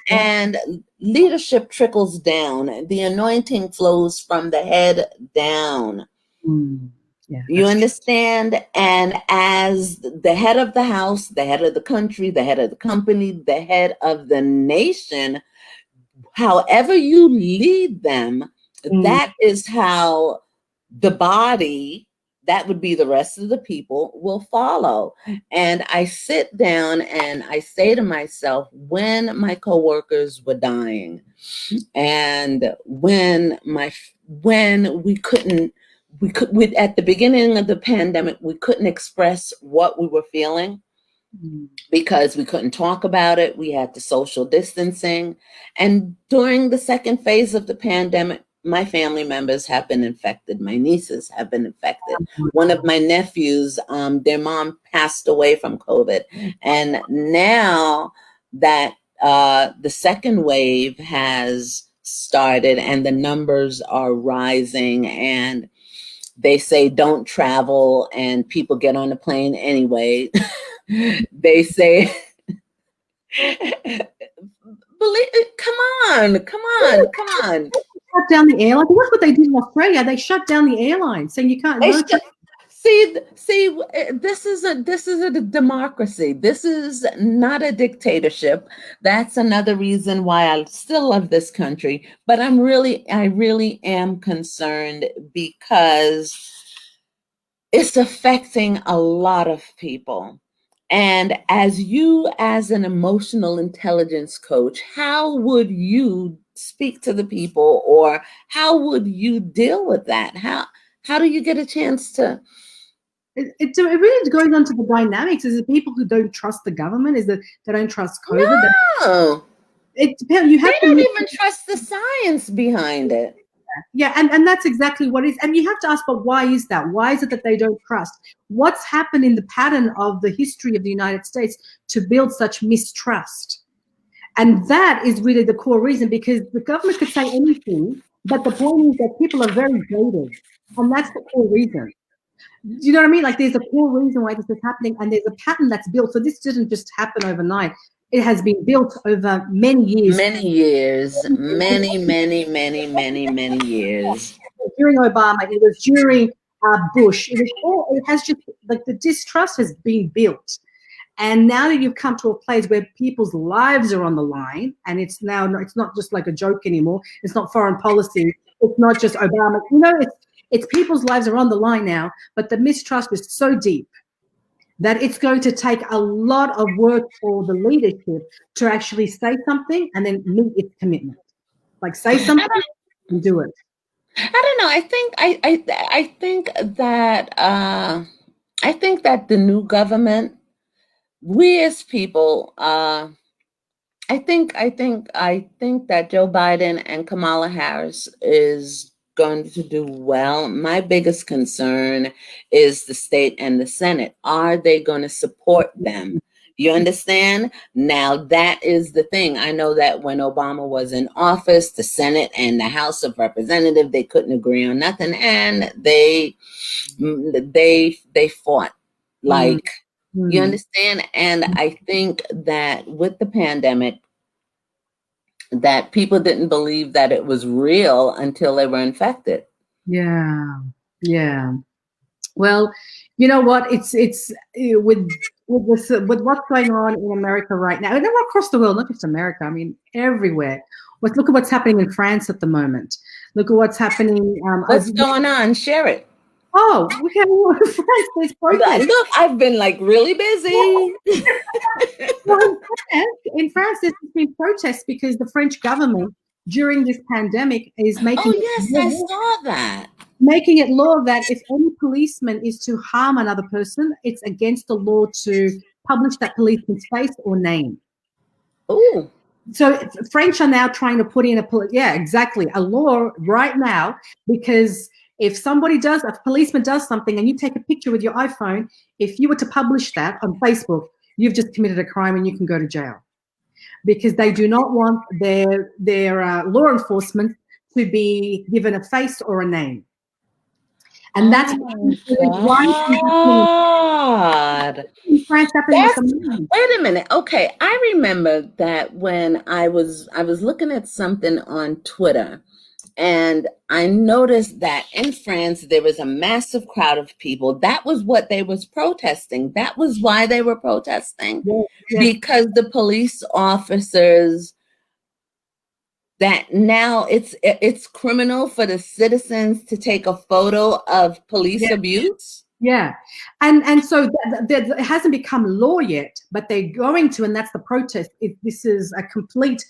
Speaker 2: Yeah.
Speaker 1: And leadership trickles down. The anointing flows from the head down.
Speaker 2: Mm. Yeah,
Speaker 1: You
Speaker 2: that's true.
Speaker 1: understand? And as the head of the house, the head of the country, the head of the company, the head of the nation, however you lead them,
Speaker 2: Mm,
Speaker 1: that is how the body, that would be the rest of the people, will follow. And I sit down and I say to myself, when my coworkers were dying, and when we at the beginning of the pandemic, we couldn't express what we were feeling
Speaker 2: mm,
Speaker 1: because we couldn't talk about it. We had the social distancing. And during the second phase of the pandemic, my family members have been infected. My nieces have been infected. One of my nephews, their mom passed away from COVID. And now that the second wave has started and the numbers are rising, and they say don't travel, and people get on the plane anyway. They say, believe it, come on.
Speaker 2: shut down the airline. That's what they did in Australia. They shut down the airline, saying you can't
Speaker 1: They
Speaker 2: no.
Speaker 1: should see. This is a democracy. This is not a dictatorship. That's another reason why I still love this country. But I really am concerned because it's affecting a lot of people. And as an emotional intelligence coach, how would you speak to the people, or how would you deal with that? How do you get a chance to?
Speaker 2: It really goes on to the dynamics. Is it people who don't trust the government? Is that they don't trust COVID?
Speaker 1: No,
Speaker 2: It depends. You
Speaker 1: they
Speaker 2: have to
Speaker 1: don't
Speaker 2: look.
Speaker 1: even trust the science behind it.
Speaker 2: Yeah, and that's exactly what it is. And you have to ask, but why is that? Why is it that they don't trust? What's happened in the pattern of the history of the United States to build such mistrust? And that is really the core reason, because the government could say anything, but the point is that people are very jaded. And that's the core reason. Do you know what I mean? Like there's a core reason why this is happening, and there's a pattern that's built. So this didn't just happen overnight. It has been built over many years.
Speaker 1: Many years, many years.
Speaker 2: During Obama, it was during Bush. It has just like the distrust has been built. And now that you've come to a place where people's lives are on the line, and it's not just like a joke anymore. It's not foreign policy. It's not just Obama. It's people's lives are on the line now. But the mistrust is so deep that it's going to take a lot of work for the leadership to actually say something and then meet its commitment. Like say something and do it.
Speaker 1: I don't know. I think that the new government, we as people, I think that Joe Biden and Kamala Harris is going to do well. My biggest concern is the state and the Senate. Are they going to support them? You understand? Now that is the thing. I know that when Obama was in office, the Senate and the House of Representatives, they couldn't agree on nothing, and they fought
Speaker 2: Mm,
Speaker 1: like, you
Speaker 2: mm.
Speaker 1: understand? And I think that with the pandemic, that people didn't believe that it was real until they were infected.
Speaker 2: Yeah, yeah. Well, you know what? It's with what's going on in America right now, and across the world, not just America. I mean, everywhere. Look at what's happening in France at the moment. Look at what's happening.
Speaker 1: What's going on? Share it.
Speaker 2: We have France. There's protests.
Speaker 1: Look, I've been like really busy.
Speaker 2: Well, in France, there's been protests because the French government during this pandemic is
Speaker 1: Oh, yes, I saw that.
Speaker 2: making it law that if any policeman is to harm another person, it's against the law to publish that policeman's face or name.
Speaker 1: Oh,
Speaker 2: So French are now trying to put in a law right now, because if a policeman does something and you take a picture with your iPhone, if you were to publish that on Facebook, you've just committed a crime and you can go to jail, because they do not want their law enforcement to be given a face or a name. And that's
Speaker 1: God.
Speaker 2: in France happening at the moment.
Speaker 1: Wait a minute. Okay, I remember that when I was looking at something on Twitter, And I noticed that in France, there was a massive crowd of people. That was what they was protesting. That was why they were protesting,
Speaker 2: Yes, yes,
Speaker 1: because the police officers, that now it's criminal for the citizens to take a photo of police
Speaker 2: yes.
Speaker 1: abuse.
Speaker 2: Yeah, and so it hasn't become law yet, but they're going to, and that's the protest. This is a complete,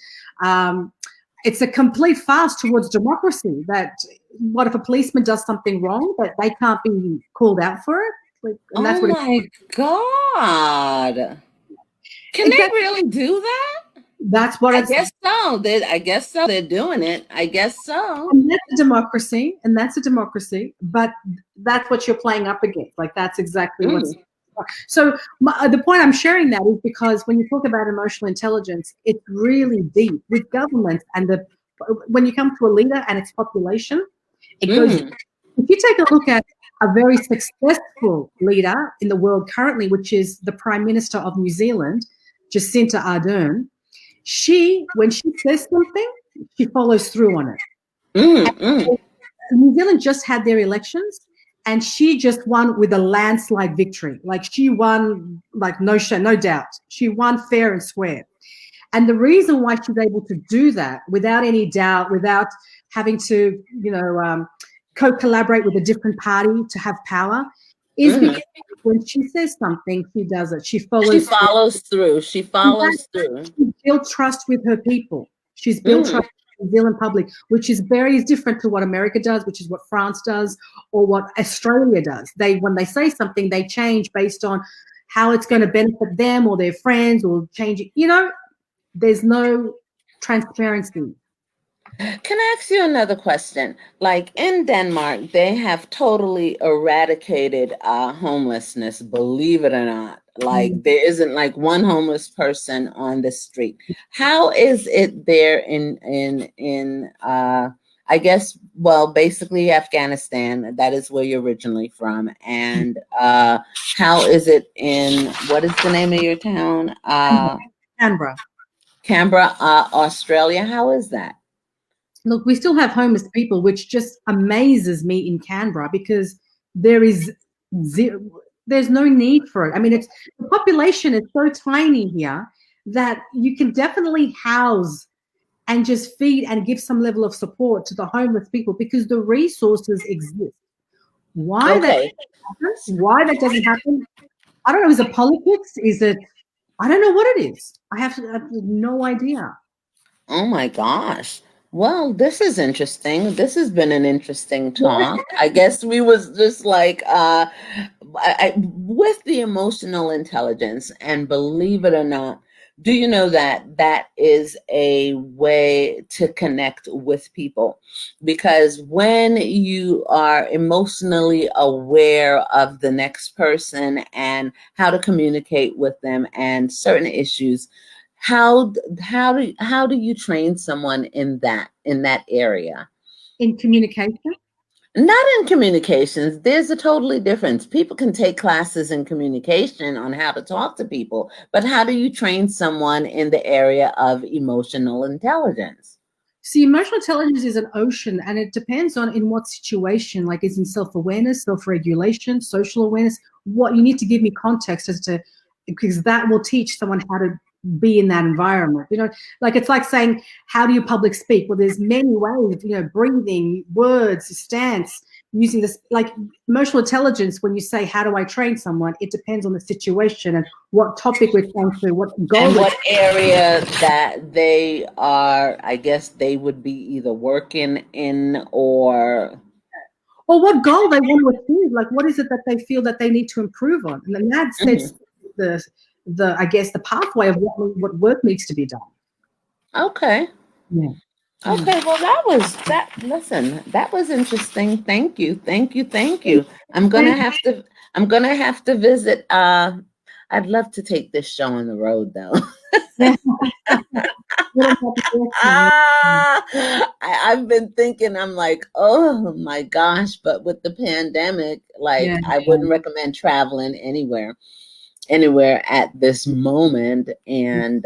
Speaker 2: it's a complete fast towards democracy. That what if a policeman does something wrong, that they can't be called out for it? Like, and that's
Speaker 1: Oh
Speaker 2: what
Speaker 1: my God. Can they
Speaker 2: exactly.
Speaker 1: really do that?
Speaker 2: That's what
Speaker 1: I
Speaker 2: it's.
Speaker 1: guess so. I guess so. They're doing it. I guess so.
Speaker 2: And that's a democracy, and that's a democracy. But that's what you're playing up against. Like that's exactly what's.
Speaker 1: Mm.
Speaker 2: So the point I'm sharing that is because when you talk about emotional intelligence, it's really deep with governments and when you come to a leader and its population, it goes.
Speaker 1: Mm.
Speaker 2: If you take a look at a very successful leader in the world currently, which is the Prime Minister of New Zealand, Jacinta Ardern, when she says something, she follows through on it.
Speaker 1: Mm. Mm.
Speaker 2: New Zealand just had their elections and she just won with a landslide victory. Like she won, like no doubt. She won fair and square. And the reason why she's able to do that without any doubt, without having to, co-collaborate with a different party to have power, is
Speaker 1: Mm.
Speaker 2: because when she says something, she does it. She
Speaker 1: She
Speaker 2: follows through.
Speaker 1: follows through. She follows through.
Speaker 2: She's built trust with her people. She's built
Speaker 1: Mm.
Speaker 2: trust with the New Zealand public, which is very different to what America does, which is what France does, or what Australia does. When they say something, they change based on how it's going to benefit them or their friends, or change it. There's no transparency.
Speaker 1: Can I ask you another question? Like in Denmark, they have totally eradicated homelessness, believe it or not. Like there isn't like one homeless person on the street. How is it there in I guess, well, basically Afghanistan, that is where you're originally from. And how is it in, what is the name of your town?
Speaker 2: Canberra.
Speaker 1: Canberra, Australia. How is that?
Speaker 2: Look, we still have homeless people, which just amazes me in Canberra because there is zero, there's no need for it. I mean, the population is so tiny here that you can definitely house and just feed and give some level of support to the homeless people because the resources exist. Why that
Speaker 1: Okay.
Speaker 2: happens, why that doesn't happen, I don't know. Is it politics? Is it, I don't know what it is. I have no idea.
Speaker 1: Oh my gosh. Well, this is interesting. This has been an interesting talk. I guess we was just like with the emotional intelligence, and believe it or not, do you know that that is a way to connect with people? Because when you are emotionally aware of the next person and how to communicate with them and certain issues, how do you train someone in that area?
Speaker 2: In communication.
Speaker 1: Not in communications. There's a totally difference. People can take classes in communication on how to talk to people, but how do you train someone in the area of emotional intelligence?
Speaker 2: See, emotional intelligence is an ocean and it depends on in what situation, like is in self-awareness, self-regulation, social awareness. What you need to give me context as to, because that will teach someone how to be in that environment. Like it's like saying, how do you public speak? Well, there's many ways, breathing, words, stance, using this, like emotional intelligence. When you say, how do I train someone? It depends on the situation and what topic we're trying to, what goal.
Speaker 1: And what area that they are, I guess they would be either working in or
Speaker 2: what goal they want to achieve. Like, what is it that they feel that they need to improve on? And then that sets the I guess the pathway of what work needs to be done.
Speaker 1: Okay.
Speaker 2: Yeah.
Speaker 1: Okay, well that was that. Listen, that was interesting. Thank you, thank you, thank you. I'm gonna have to visit. I'd love to take this show on the road though.
Speaker 2: Yeah.
Speaker 1: I've been thinking, I'm like, oh my gosh, but with the pandemic, like I wouldn't recommend traveling anywhere at this moment, and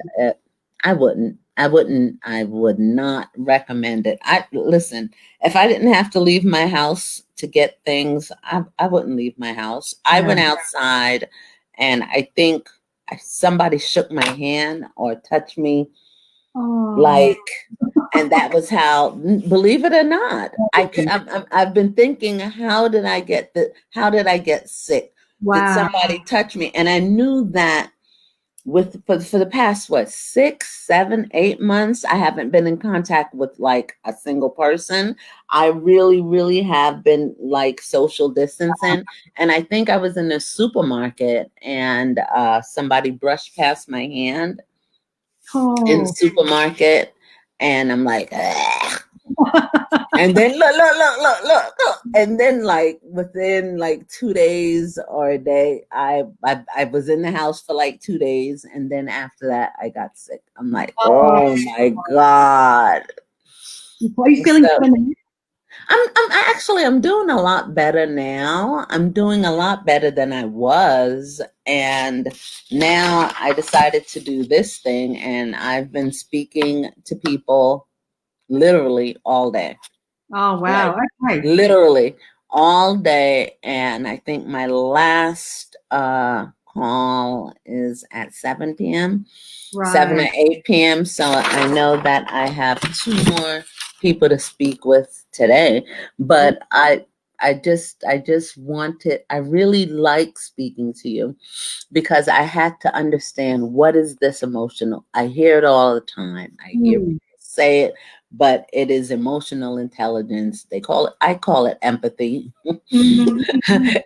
Speaker 1: I wouldn't. I would not recommend it. I listen, if I didn't have to leave my house to get things, I wouldn't leave my house. I
Speaker 2: Yeah.
Speaker 1: went outside and I think somebody shook my hand or touched me,
Speaker 2: Oh.
Speaker 1: like, and that was how, believe it or not, I've been thinking, how did I get sick? Did
Speaker 2: Wow.
Speaker 1: somebody touch me? And I knew that for the past what, 6, 7, 8 months, I haven't been in contact with like a single person. I really have been like social distancing. And I think I was in a supermarket and somebody brushed past my hand in the
Speaker 2: Oh.
Speaker 1: supermarket, and I'm like, "Ugh." And then look, and then like within like 2 days or a day, I was in the house for like 2 days, and then after that, I got sick. I'm like,
Speaker 2: Oh.
Speaker 1: oh my god.
Speaker 2: Are you feeling
Speaker 1: So
Speaker 2: better now?
Speaker 1: I'm doing a lot better now. I'm doing a lot better than I was, and now I decided to do this thing, and I've been speaking to people literally all day.
Speaker 2: Oh,
Speaker 1: Like
Speaker 2: wow. Okay.
Speaker 1: literally all day. And I think my last call is at 7 p.m., 7
Speaker 2: Right.
Speaker 1: or 8 p.m. So I know that I have two more people to speak with today. But I really like speaking to you because I had to understand, what is this emotional? I hear it all the time. I hear
Speaker 2: Mm.
Speaker 1: people say it, but it is emotional intelligence. I call it empathy.
Speaker 2: Mhm.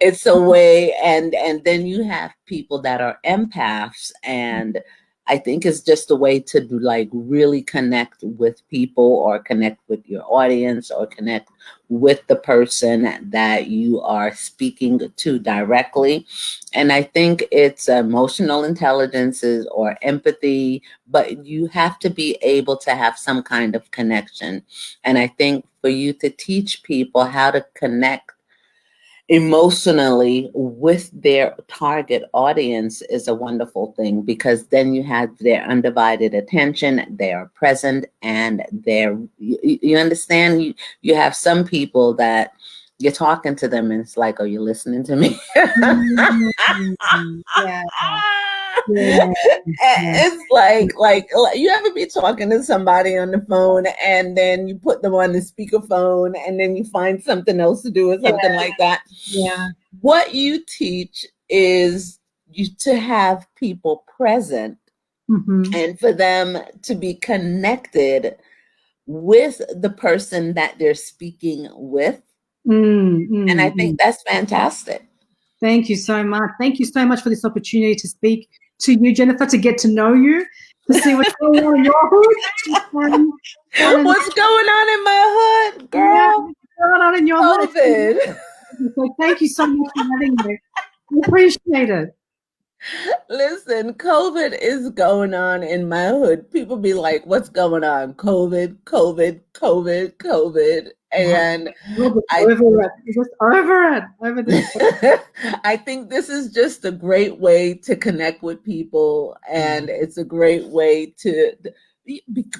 Speaker 1: It's a way, and then you have people that are empaths, and I think it's just a way to like really connect with people, or connect with your audience, or connect with the person that you are speaking to directly. And I think it's emotional intelligences or empathy, but you have to be able to have some kind of connection. And I think for you to teach people how to connect emotionally with their target audience is a wonderful thing, because then you have their undivided attention, they are present, and you understand, you have some people that you're talking to them and it's like, are you listening to me?
Speaker 2: Mm. Yeah. Yeah. Yeah.
Speaker 1: It's like you ever be talking to somebody on the phone and then you put them on the speakerphone and then you find something else to do or
Speaker 2: Yeah.
Speaker 1: something like that.
Speaker 2: Yeah.
Speaker 1: What you teach is to have people present
Speaker 2: Mhm.
Speaker 1: and for them to be connected with the person that they're speaking with.
Speaker 2: Mm,
Speaker 1: And I
Speaker 2: mm,
Speaker 1: think
Speaker 2: mm.
Speaker 1: that's fantastic.
Speaker 2: Thank you so much. Thank you so much for this opportunity to speak to you, Jennifer, to get to know you, to see what's going on in your hood. And
Speaker 1: What's going on in my hood,
Speaker 2: yeah,
Speaker 1: girl?
Speaker 2: what's going on in your hood.
Speaker 1: COVID.
Speaker 2: So thank you so much for having me. I appreciate it.
Speaker 1: Listen, COVID is going on in my hood. People be like, what's going on? COVID, COVID, COVID, COVID. And
Speaker 2: We're just
Speaker 1: I
Speaker 2: over it. We're just over it. Over this.
Speaker 1: I think this is just a great way to connect with people, and it's a great way to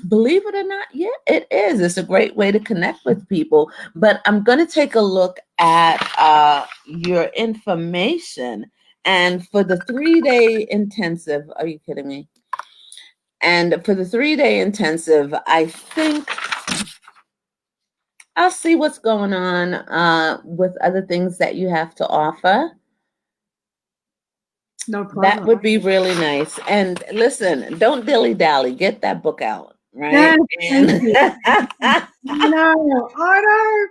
Speaker 1: believe it or not, yeah, it is. It's a great way to connect with people. But I'm going to take a look at your information. And for the 3 day intensive, are you kidding me? And for the 3 day intensive, I think I'll see what's going on with other things that you have to offer.
Speaker 2: No
Speaker 1: That
Speaker 2: problem.
Speaker 1: would be really nice. And listen, don't dilly dally. Get that book out, right?
Speaker 2: Yes, thank
Speaker 1: And
Speaker 2: you. I know. I know.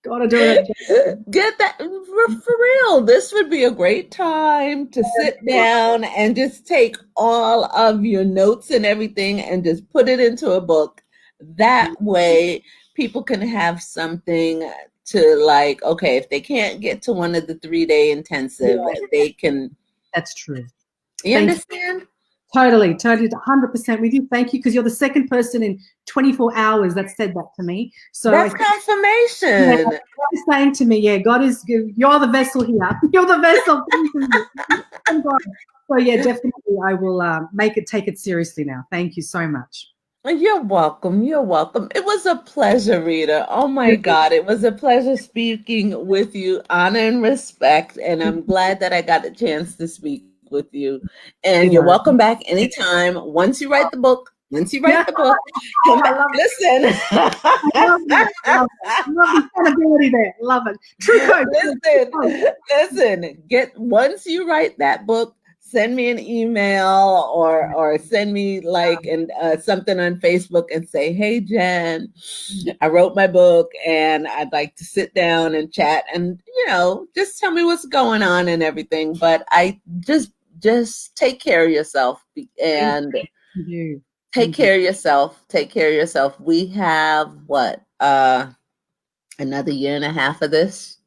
Speaker 2: Gotta do it.
Speaker 1: get that for real. This would be a great time to sit down and just take all of your notes and everything and just put it into a book. That way, people can have something to like, okay, if they can't get to one of the 3 day intensive,
Speaker 2: Yeah,
Speaker 1: they can,
Speaker 2: that's true.
Speaker 1: you
Speaker 2: Thank you.
Speaker 1: understand?
Speaker 2: Totally, 100% with you. Thank you, because you're the second person in 24 hours that said that to me. So I
Speaker 1: That's
Speaker 2: think, yeah,
Speaker 1: confirmation.
Speaker 2: God is saying to me, yeah, God is, you're the vessel here. You're the vessel. From God. So yeah, definitely I will take it seriously now. Thank you so much.
Speaker 1: You're welcome. You're welcome. It was a pleasure, Rita. Oh my God. It was a pleasure speaking with you. Honor and respect. And I'm glad that I got a chance to speak with you. And you're
Speaker 2: Yeah.
Speaker 1: welcome back anytime. Once you write the book, once you write
Speaker 2: Yeah.
Speaker 1: the book, come
Speaker 2: I
Speaker 1: back.
Speaker 2: love
Speaker 1: Listen.
Speaker 2: I love that. Love it. Love the accountability there. Love it. True coach. True
Speaker 1: Listen,
Speaker 2: coach.
Speaker 1: listen. Get once you write that book, send me an email or send me like and something on Facebook and say, "Hey Jen, I wrote my book and I'd like to sit down and chat and just tell me what's going on and everything." But I just take care of yourself
Speaker 2: Thank
Speaker 1: and
Speaker 2: you.
Speaker 1: take
Speaker 2: Thank you.
Speaker 1: care of yourself. Take care of yourself. We have what another year and a half of this.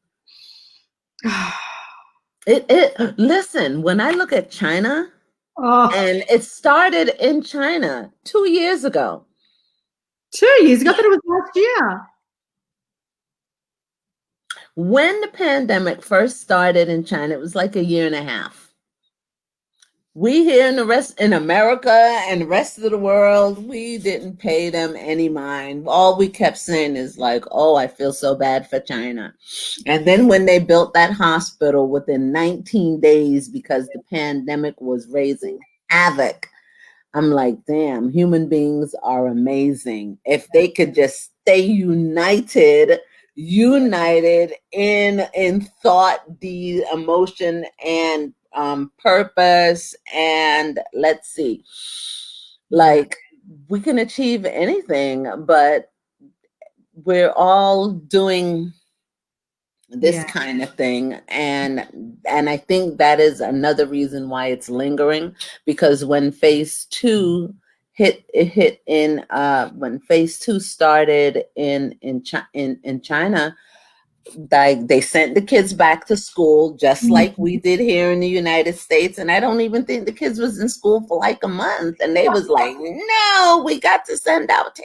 Speaker 1: It listen, when I look at China,
Speaker 2: Oh,
Speaker 1: and it started in China 2 years ago.
Speaker 2: 2 years ago. I thought it was last year.
Speaker 1: When the pandemic first started in China, it was like a year and a half. We here in America and the rest of the world, we didn't pay them any mind. All we kept saying is like, "Oh, I feel so bad for China." And then when they built that hospital within 19 days because the pandemic was raising havoc, I'm like, damn, human beings are amazing. If they could just stay united in thought, deed, emotion, and purpose, and let's see,
Speaker 2: Yeah.
Speaker 1: like we can achieve anything, but we're all doing this
Speaker 2: Yeah.
Speaker 1: kind of thing, and I think that is another reason why it's lingering, because when phase two hit in when phase two started in China, like they sent the kids back to school just like we did here in the United States, and I don't even think the kids was in school for like a month, and they was like, "No, we got to send out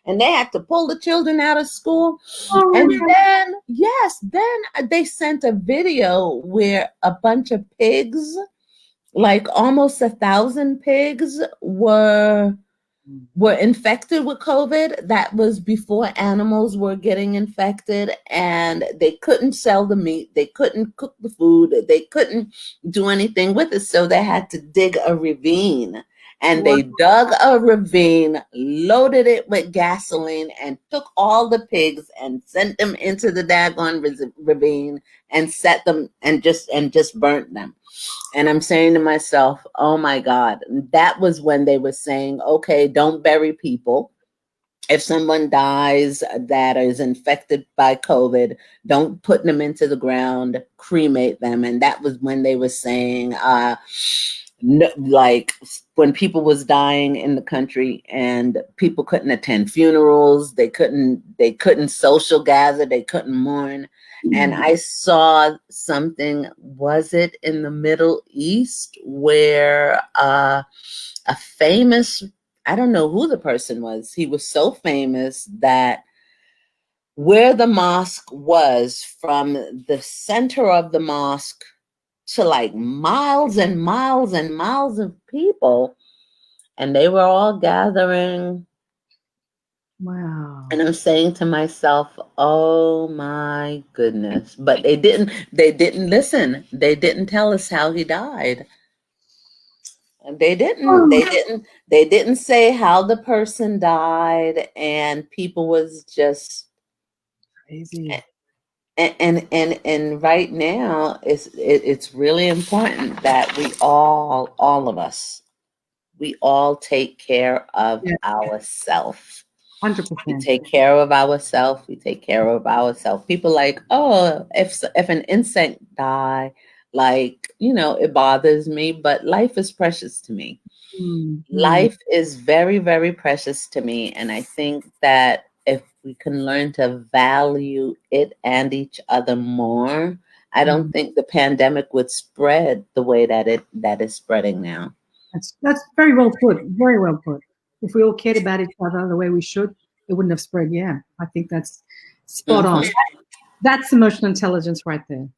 Speaker 1: and they had to pull the children out of school."
Speaker 2: Oh,
Speaker 1: And then yes, then they sent a video where a bunch of pigs, like almost 1,000 pigs, were infected with COVID. That was before animals were getting infected, and they couldn't sell the meat, they couldn't cook the food, they couldn't do anything with it. So they had to dig a ravine. And
Speaker 2: wow.
Speaker 1: they dug a ravine, loaded it with gasoline, and took all the pigs and sent them into the daggone ravine and set them and just burnt them. And I'm saying to myself, oh my God, that was when they were saying, okay, don't bury people. If someone dies that is infected by COVID, don't put them into the ground, cremate them. And that was when they were saying, no, like when people was dying in the country and people couldn't attend funerals, they couldn't social gather, they couldn't mourn. And I saw something, was it in the Middle East, where a famous, I don't know who the person was, he was so famous that where the mosque was, from the center of the mosque to like miles and miles and miles of people, and they were all gathering.
Speaker 2: Wow.
Speaker 1: And I'm saying to myself, oh my goodness. But they didn't listen. They didn't tell us how he died. And they didn't.
Speaker 2: Oh,
Speaker 1: They didn't say how the person died, and people was just
Speaker 2: crazy.
Speaker 1: and right now it's really important that all of us, we all take care of
Speaker 2: Yeah,
Speaker 1: ourselves. We
Speaker 2: 100%.
Speaker 1: take care of ourselves. We take care of ourselves. People like, oh, if an insect die, like it bothers me, but life is precious to me.
Speaker 2: Mm-hmm.
Speaker 1: Life is very, very precious to me, and I think that if we can learn to value it and each other more, I don't think the pandemic would spread the way that is spreading now.
Speaker 2: That's very well put. Very well put. If we all cared about each other the way we should, it wouldn't have spread. Yeah, I think that's spot on.
Speaker 1: Mhm.
Speaker 2: That's emotional intelligence right there.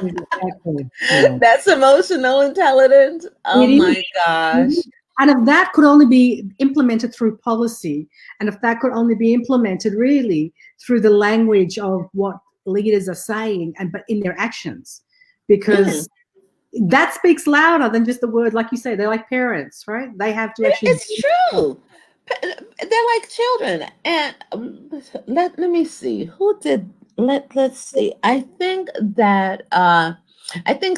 Speaker 2: Exactly. Yeah.
Speaker 1: That's emotional intelligence. Oh
Speaker 2: It is.
Speaker 1: my gosh.
Speaker 2: And if that could only be implemented through policy, and if that could only be implemented really through the language of what leaders are saying, and but in their actions, because that speaks louder than just the word. Like you say, they're like parents, right? They have to actually.
Speaker 1: It's true. They're like children. And let me see. Who did let's see. I think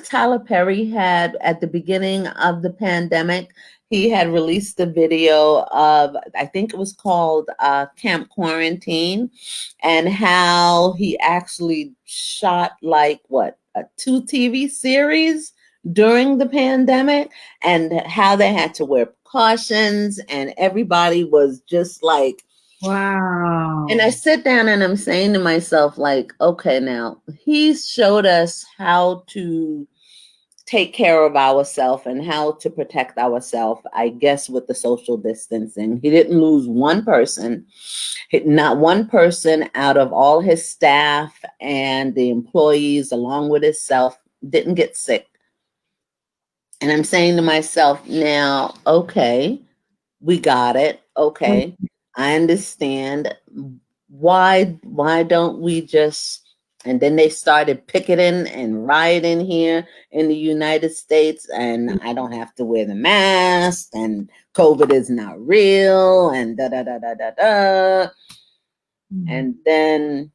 Speaker 1: Tyler Perry had, at the beginning of the pandemic, he had released a video of, I think it was called Camp Quarantine, and how he actually shot like what, a 2 TV series during the pandemic, and how they had to wear precautions, and everybody was just like,
Speaker 2: Wow.
Speaker 1: and I sit down and I'm saying to myself, like, okay, now he showed us how to take care of ourselves and how to protect ourselves, I guess, with the social distancing. He didn't lose one person, not one person out of all his staff and the employees, along with himself, didn't get sick. And I'm saying to myself now, okay, we got it. Okay, I understand. Why don't we just, and then they started picketing and rioting here in the United States, and I don't have to wear the mask, and COVID is not real, and da da da da da da. And then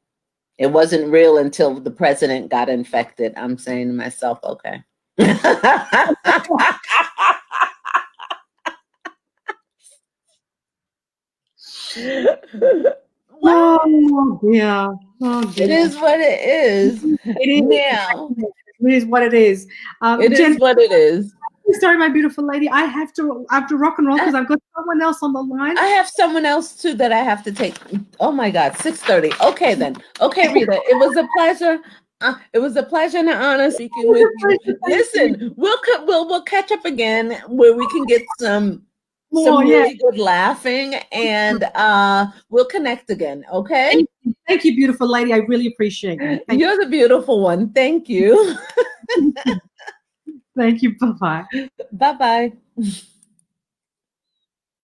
Speaker 1: it wasn't real until the president got infected. I'm saying to myself, okay.
Speaker 2: Oh dear. Oh
Speaker 1: It
Speaker 2: dear.
Speaker 1: is what it is.
Speaker 2: It is.
Speaker 1: Now,
Speaker 2: It is what it is.
Speaker 1: it
Speaker 2: Jen,
Speaker 1: is what it is.
Speaker 2: sorry, my beautiful lady. I have to rock and roll because I've got someone else on the line.
Speaker 1: I have someone else too that I have to take. Oh my God, 6:30. Okay then. Okay, Rita, it was a pleasure. It was a pleasure and an honor speaking with you. Listen, we'll catch up again where we can get some really good laughing, and we'll connect again. Okay.
Speaker 2: Thank you, beautiful lady. I really appreciate it.
Speaker 1: You're the beautiful one. Thank you.
Speaker 2: Thank you. Bye bye.
Speaker 1: Bye bye.